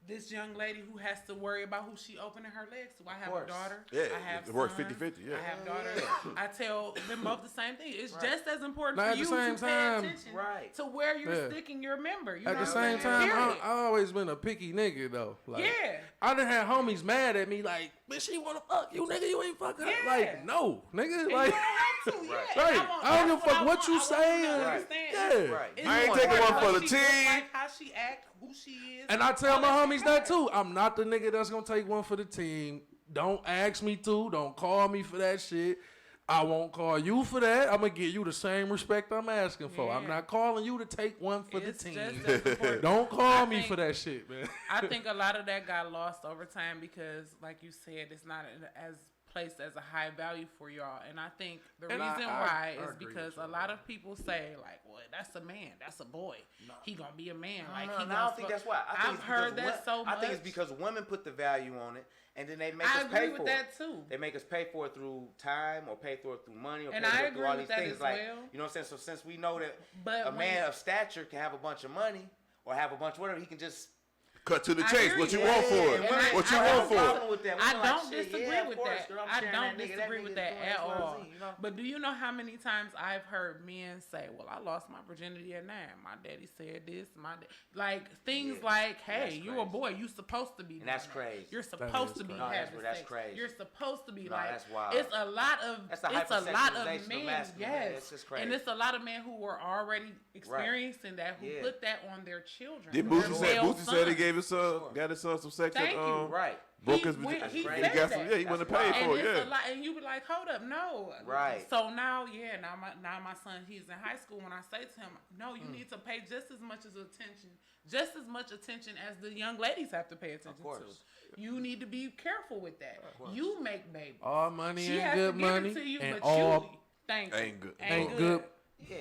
this young lady who has to worry about who she opening her legs to. I have a course. daughter. Yeah, I have it works son, 50-50, yeah. I have daughters. I tell them both the same thing. It's just as important Now, for at the you same to time- pay attention Right. to where you're Yeah. sticking your member. You At know the what same I'm saying? time, Period. I always been a picky nigga though. Like, Yeah. I done had homies mad at me like, "Man, she wanna fuck you, nigga. You ain't fucking." Yeah. Like, no, nigga. And Like, you don't have to, yeah. Right. And Right. want- I don't that's give a fuck I what want- you I want them to saying. understand. Yeah. Right. It's I ain't more taking about one for what the she look team. like, how she act, who she is. and I tell all my that homies shit that matters. too. I'm not the nigga that's gonna take one for the team. Don't ask me to. Don't call me for that shit. I won't call you for that. I'm gonna give you the same respect I'm asking for. I'm Yeah. not calling you to take one for It's the just team. as important. Don't call I me think- for that shit, man. I think a lot of that got lost over time because, like you said, it's not as placed as a high value for y'all. And I think the And reason I why is agree because with a you. lot of people say, like, well, that's a man, that's a boy. He gonna be a man. Like, No, he I gonna don't think fuck- that's why. I think I've it's heard because that so much. I think it's because women put the value on it, and then they make I us agree pay with for that it. too. They make us pay for it through time, or pay for it through money, or And pay for I it through agree all with these that things. as Like, well. you know what I'm saying? So since we know that But a when- man of stature can have a bunch of money or have a bunch of whatever, he can just cut to the I chase. hear What you you. want for Yeah, it? and women- What you I want have a for problem it? with that. I Women like, don't shit, disagree yeah, of with course, that. girl, I'm I sharing don't that nigga. That disagree nigga's with that doing at X, Y, all. Z, you know? But do you know how many times I've heard men say, "Well, I lost my virginity at 9. My daddy said this." Like things Yeah. like, "Hey, That's you a crazy. boy. You supposed to be." And that's doing that. crazy. You're supposed to be crazy. No, that's- having that's sex. crazy. You're supposed to be No, like. that's wild. It's a lot of. That's the It's a lot of hypersexualization of men. masculine, man. Yes, It's just crazy. and it's a lot of men who were already experiencing that who Yeah. put that on their children. Did their Boosie say? male Boosie said he sons. gave his son, got his son some sex. Thank and, you. Right. Broke He his went- vagina. he He said got some. that. Yeah, he wouldn't have That's paid And for it. it's Yeah. a lot, and you be like, hold up, no. Right. So now, now my son, he's in high school. When I say to him, no, you need to pay just as much attention as the young ladies have to pay attention to. course. You need to be careful with that. You make babies. All money She ain't has good to give money, it to you, and but all you thank you. Ain't good. ain't good. Yeah.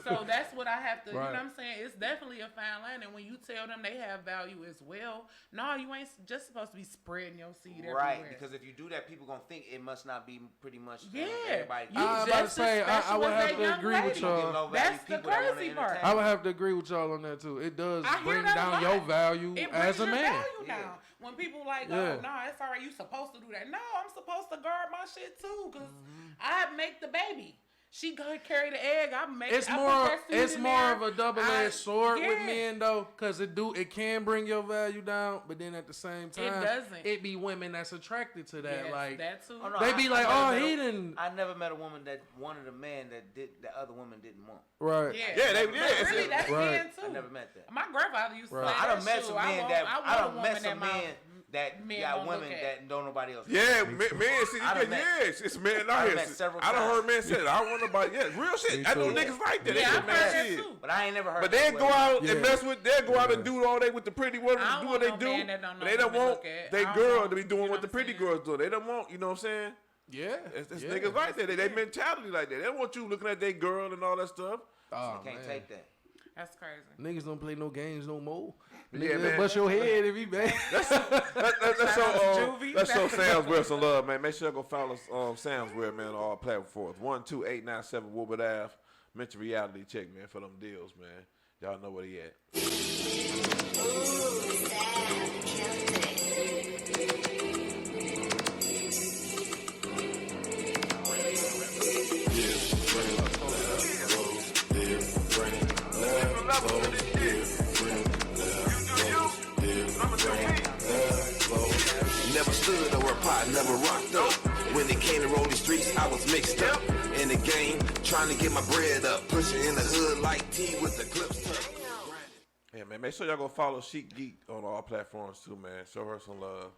So that's what I have to, you know Right. what I'm saying? It's definitely a fine line. And when you tell them they have value as well, no, you ain't just supposed to be spreading your seed Right, everywhere. because if you do that, people gonna think it must not be pretty much. Yeah, everybody. you I was just about to say, I special would as have that to young agree with lady. y'all. That's the crazy part. I would have to agree with y'all on that too. It does I hear bring that a down lot. your value It as brings a your man. value now. When people like, Yeah. oh, no, it's all right. You supposed to do that. No, I'm supposed to guard my shit too, because I make the baby. She go carry the egg. I make. It's I put more. that seed It's in more there. of a double-edged sword with yeah. men though, because it can bring your value down, but then at the same time, doesn't. It be women that's attracted to that. Yes, like that too. Oh, no, they be like, I oh, never he met a- didn't. I never met a woman that wanted a man that other women didn't want. Right. Yeah, Yeah, they- But yeah, it's really, a- that's Right. men too. I never met that. My grandfather used to Right. say I that done met shit. some I men want- that I I want a done met woman some that my men that men got gonna women look at. that don't nobody else. Yeah, man, see, I done met- yes, it's men out I done here. met several I done times. hered men say that. I don't want nobody. Yeah, real shit. I know too. niggas like that. They Yeah, say, I've man, heard that shit. too. But I ain't never heard. But they that go way. out Yeah. and mess with. They go out and do all they with the pretty women. I don't Do what they want do. no man that don't know But they don't what to want look at. they I don't girl want- to be doing you know what the what I'm pretty saying? girls do. They don't want. You know what I'm saying? Yeah. It's yeah. niggas like that. They mentality like that. They don't want you looking at their girl and all that stuff. Oh, They can't man. take that. That's crazy. Niggas don't play no games no more. Yeah, Niggas man. bust your head if he bad. Let's Shout out to Juvie. show Samsware some love, man. Make sure you go follow Samsware, man, on all platforms. 12897 Woodward Ave. Mention reality check, man, for them deals, man. Y'all know where he at. Never stood over a pot, never rocked up. When it came to rolling streets, I was mixed up. In the game, trying to get my bread up. Pushing in the hood like T with the clips tucked. Yeah, man. Make sure y'all go follow Chic Geek on all platforms too, man. Show her some love.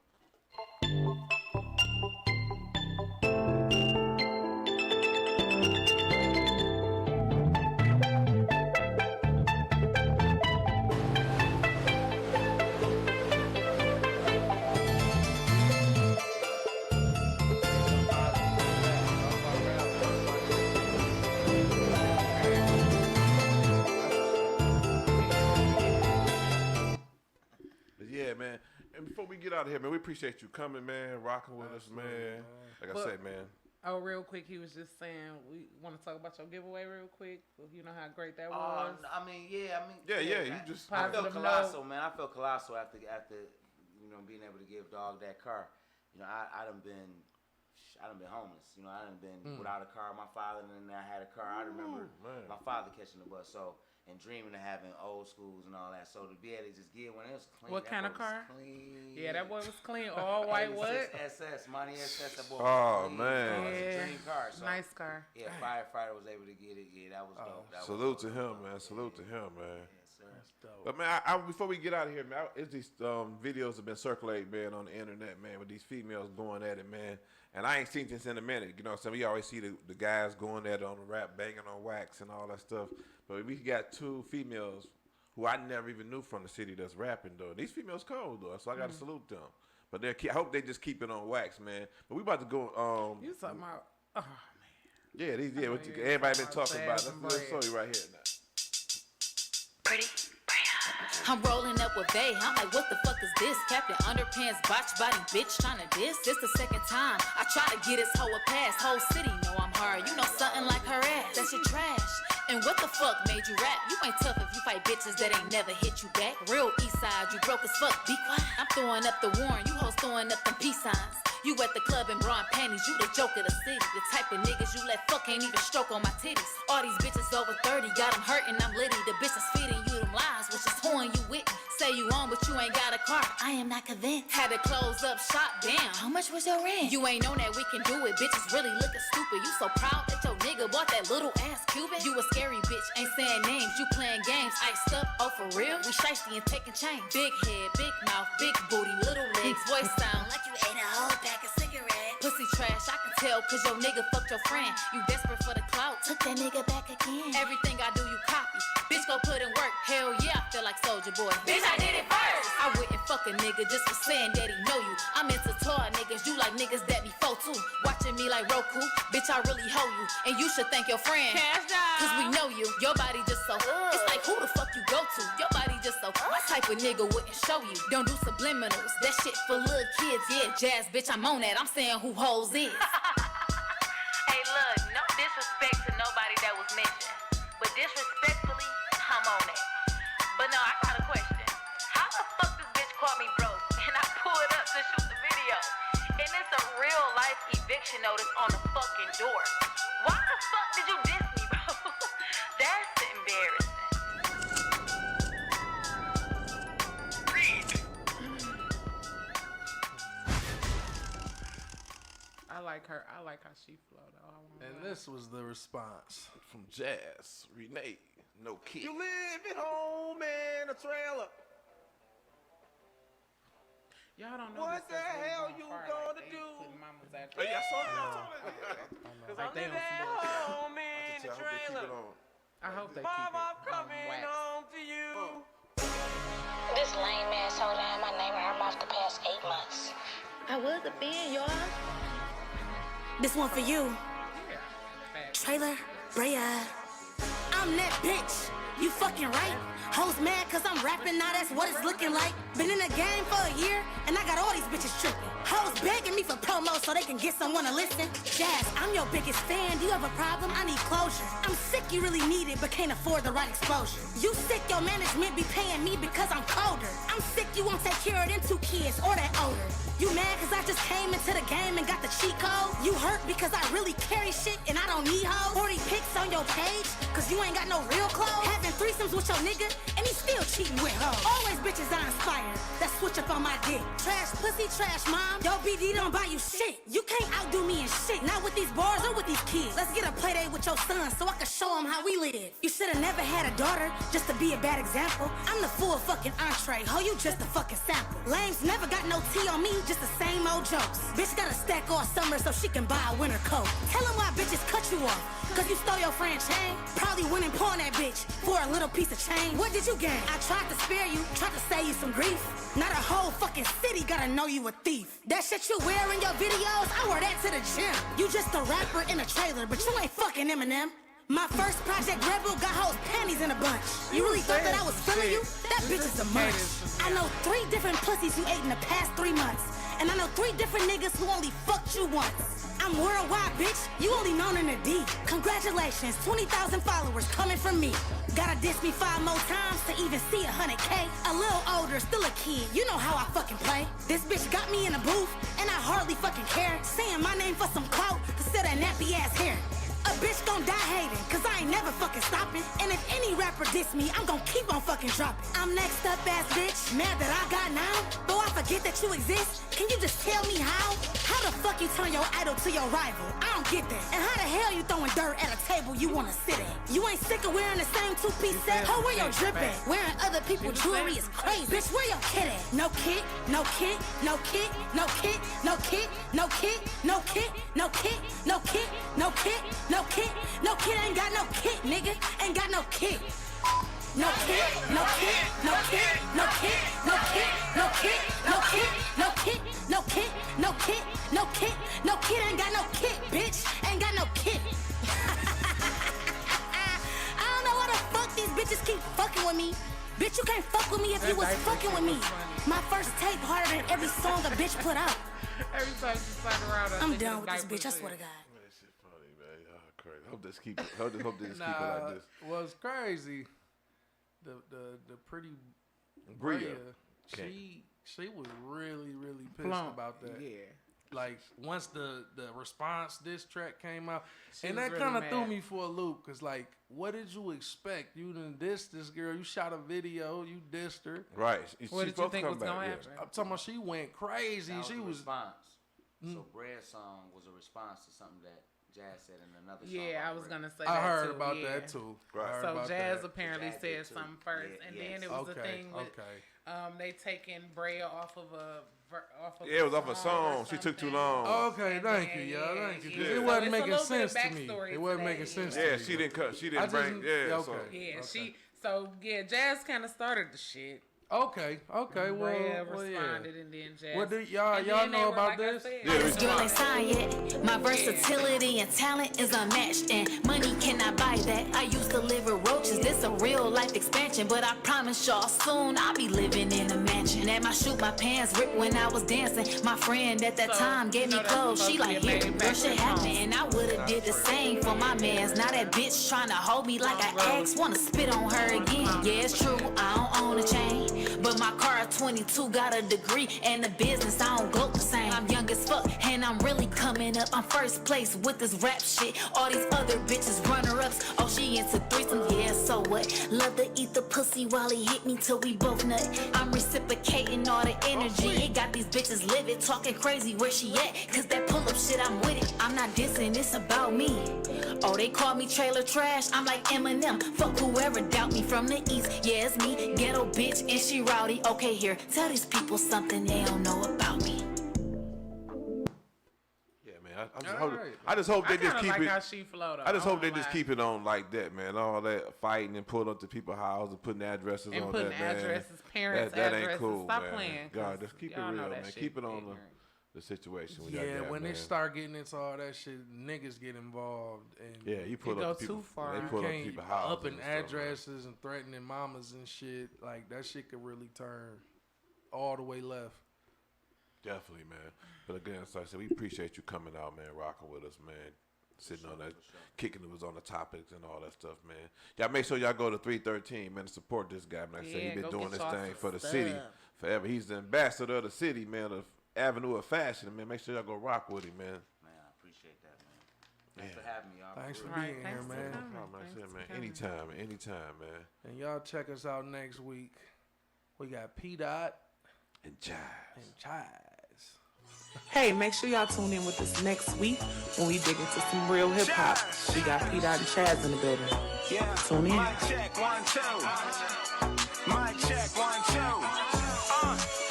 And before we get out of here, man, we appreciate you coming, man, rocking with us, man. Like I said, man. Oh, real quick, he was just saying we want to talk about your giveaway real quick. You know how great that was. Yeah. You just. I felt Positive colossal, man. I felt colossal after being able to give dog that car. I done been homeless. I done been without a car. My father and then I had a car. I remember my father catching the bus. And dreaming of having old schools and all that. So to be able to just get one, it was clean. What kind of car? Clean. Yeah, that boy was clean. All white. What? SS, Monty SS. That boy Oh, was clean. man. It was a dream car. So, Nice car. Yeah, firefighter was able to get it. Yeah, that was dope. That Salute was to dope. him, man. Salute to him, man. Yes, sir. But man, I before we get out of here, man, it's these videos have been circulating, man, on the internet, man, with these females going at it, man. And I ain't seen this in a minute. You know what I'm saying? We always see the guys going at it on the rap, banging on wax and all that stuff. But we got two females who I never even knew from the city that's rapping, though. These females cold, though, so I got to salute them. But I hope they just keep it on wax, man. But we about to go. You talking about? Oh man. Yeah, everybody been talking about it. Let's show you right here now. Pretty. I'm rolling up with Bay. I'm like, what the fuck is this? Captain Underpants, botch body bitch tryna diss. This the second time I try to get his hoe a pass. Whole city know I'm hard. You know something like her ass. That shit trash. And what the fuck made you rap? You ain't tough if you fight bitches that ain't never hit you back. Real east side, you broke as fuck. Be quiet. I'm throwing up the warrant. You hoes throwing up them peace signs. You at the club in bra and panties, you the joke of the city. The type of niggas you let fuck ain't even stroke on my titties. All these bitches over 30, got them hurting, I'm litty. The bitch is feeding you them lies, which is whoring you with me. Say you on, but you ain't got a car. I am not convinced. Had to close up shop, damn. How much was your rent? You ain't known that we can do it. Bitches really looking stupid. You so proud that your nigga bought that little ass Cuban. You a scary bitch, ain't saying names. You playing games, iced up, oh for real? We shiesty and taking change. Big head, big mouth, big booty, little legs. Voice sound like you ate a whole pack of cigarettes. Pussy trash, I can tell, cause your nigga fucked your friend. You desperate for the clout, took that nigga back again. Everything I do, you copy. Bitch, go put in work. Hell yeah, I feel like Soulja Boy. Bitch, I did it first. I wouldn't fuck a nigga just for saying that he know you. I'm into toy niggas, you like niggas that be faux too. Watching me like Roku, bitch, I really hoe you. And you should thank your friend, cause we know you. Your body just so, it's like who the fuck you go to? Your body just so, my type of nigga wouldn't show you. Don't do subliminals, that shit for little kids. Yeah, jazz, bitch, I'm on that. I'm saying who hoes is. Hey, look, no disrespect to nobody that was mentioned, but disrespectfully, I'm on it. But no, I got a question. How the fuck this bitch called me broke and I pulled up to shoot the video? And it's a real life eviction notice on the fucking door. Why the fuck did you diss me, bro? That's embarrassing. I like how she flow though. And this was the response from Jazz, Renee, no kid. You live at home in a trailer. Y'all don't know what the hell you gonna do? Oh, yeah, I saw that. Cause I'm living at home in a trailer. I hope they keep Mama, it coming wax. home to you. This lame ass hold on my name in her mouth the past 8 months. I was a fan, y'all. This one for you. Trailer, Brea. I'm that bitch. You fucking right. Hoes mad cause I'm rapping, now that's what it's looking like. Been in the game for a year, and I got all these bitches tripping. Hoes begging me for promo so they can get someone to listen. Jazz, I'm your biggest fan. Do you have a problem? I need closure. I'm sick you really need it, but can't afford the right exposure. You sick your management be paying me because I'm colder. I'm sick you won't take care of them 2 kids or that older. You mad cause I just came into the game and got the cheat code? You hurt because I really carry shit and I don't need hoes? 40 pics on your page cause you ain't got no real clothes? Having threesomes with your nigga and he still cheating with hoes. Always bitches I inspire that switch up on my dick. Trash pussy, trash mom. Yo, BD don't buy you shit. You can't outdo me in shit. Not with these bars or with these kids. Let's get a play date with your son so I can show him how we live. You should've never had a daughter just to be a bad example. I'm the full fucking entree. Ho, you just a fucking sample. Lames never got no tea on me, just the same old jokes. Bitch got a stack all summer so she can buy a winter coat. Tell him why bitches cut you off. Cause you stole your friend chain. Probably went and pawned that bitch for a little piece of change. What did you gain? I tried to spare you, tried to save you some grief. Not a whole fucking city gotta know you a thief. That shit you wear in your videos, I wear that to the gym. You just a rapper in a trailer, but you ain't fucking Eminem. My first project, Rebel, got hoes panties in a bunch. You really thought that I was feeling you? That bitch is a munch. I know 3 different pussies you ate in the past 3 months. And I know 3 different niggas who only fucked you once. I'm worldwide, bitch. You only known in the D. Congratulations, 20,000 followers coming from me. Gotta diss me 5 more times to even see 100K. A little older, still a kid. You know how I fucking play. This bitch got me in a booth, and I hardly fucking care. Saying my name for some clout to sell that nappy ass hair. A bitch gon' die hating, cause I ain't never fucking stopping. And if any rapper diss me, I'm gon' keep on fucking dropping. I'm next up ass bitch, mad that I got now. Though I forget that you exist, can you just tell me how? How the fuck you turn your idol to your rival? I don't get that. And how the hell you throwing dirt at a table you wanna sit at? You ain't sick of wearing the same 2-piece set? Ho, where your drip at? Wearing other people's jewelry is crazy. Bitch, where your kid at? No kid, no kid, no kid, no kid, no kid, no kid, no kid, no kid, no kid, no kid, no kid, no kid, ain't got no kid, nigga, ain't got no kid. No kid, no kid, no kid, no kid, no kid, no kid, no kid, no kid, no kid, no kid, no kid, no kid, ain't got no kid, bitch, ain't got no kid. I don't know why the fuck these bitches keep fucking with me. Bitch, you can't fuck with me if you was fucking with me. My first tape harder than every song a bitch put out. Every time she spun around, I'm done with this bitch, I swear to God. That shit funny, man. Y'all crazy. Hope they just keep it like this. What's crazy? The pretty Bria. She was really pissed about that. Yeah. Like once the response diss track came out, She and was that really kind of mad. threw me for a loop. Cause like, what did you expect? You done dissed this girl. You shot a video. You dissed her. Right. What did you think was gonna happen? I'm talking about she went crazy. That was She a was. response. So Bread's song was a response to something that Jazz said in another song. Yeah, by I was Bread. gonna say I that heard too. about yeah. that too. Right. I heard So about Jazz that. apparently Jazz said did too. something first, Yeah, and yes. then it was a thing with they taking Brea off of Yeah, it was off a song. She took too long. Okay, And thank then, you, y'all. yeah, Thank you. yeah. It So wasn't it's a making little bit of sense to me. backstory It wasn't to making that, sense Yeah, to me. she didn't cut. She I didn't bring. just- Yeah. okay. So. Yeah, Jazz kind of started the shit. Okay. Brea Well, yeah. responded, and then Jazz. What do y'all and then they know were, about like I this? said, This girl ain't signed yet. My versatility and talent is unmatched, and money cannot buy that. I used to live with roaches. This a real life expansion, but I promise y'all soon I'll be living in a mansion. At my shoot, my pants ripped when I was dancing. My friend at that time gave me clothes. She like, here, girl, shit happened, and I would've did the same for my mans. Now that bitch tryna hold me like I ex, wanna spit on her again. Yeah, it's true, I don't own a chain, but my car 22 got a degree, and the business I don't gloat the same. I'm young as fuck, and I'm really coming up. I'm first place with this rap shit. All these other bitches runner-ups. Oh, she into threesomes, yeah, so what? Love to eat the pussy while he hit me till we both nut. I'm reciprocating all the energy. It got these bitches livid, talking crazy where she at, cause that pull-up shit, I'm with it. I'm not dissing, it's about me. Oh, they call me trailer trash, I'm like Eminem. Fuck whoever doubt me from the east. Yeah, it's me, ghetto bitch, and she rowdy. Okay, here, tell these people something they don't know about me. Yeah, man. I just hope they just keep like it. how she flowed. I just hope they just keep it on like that, man. All that fighting and pulling up to people's houses and putting addresses and on putting that, man. addresses, parents' that addresses. ain't cool, Stop man. playing. God, just keep it y'all know real, that man. shit Keep it on ignorant. the situation. We Yeah, got when man. they start getting into all that shit, niggas get involved, and Yeah, you pull It up go to people. too far. They you pull up to can't people's houses. upping and stuff, man. addresses and threatening mamas and shit. Like that shit could really turn all the way left. Definitely, man. But again, so I said, we appreciate you coming out, man, rocking with us, man. Sitting on that, kicking it was on the topics and all that stuff, man. Y'all make sure y'all go to 313, man, to support this guy. Man, like I said, Yeah, he been go doing get this y'all thing some for the stuff. city forever. He's the ambassador of the city, man, of Avenue of Fashion, man. Make sure y'all go rock with him, man. Man, I appreciate that, man. Thanks for having me, y'all. Thanks for All right, being here, thanks for man. coming. No problem, Thanks I said, for man. coming. Anytime, man. And y'all check us out next week. We got P Dot And Chives. and Chives. Hey, make sure y'all tune in with us next week when we dig into some real hip hop. We got P Dot and Chaz in the building. Yeah. Tune in. Mic check, 1, 2. Mic check, 1, 2.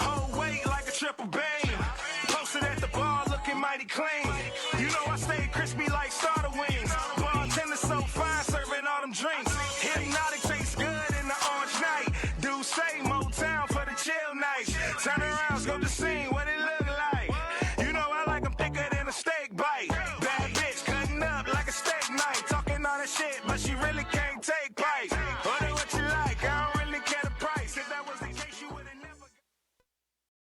Hold weight like a triple beam. Posted at the bar looking mighty clean. You know I stay crispy like starter wings.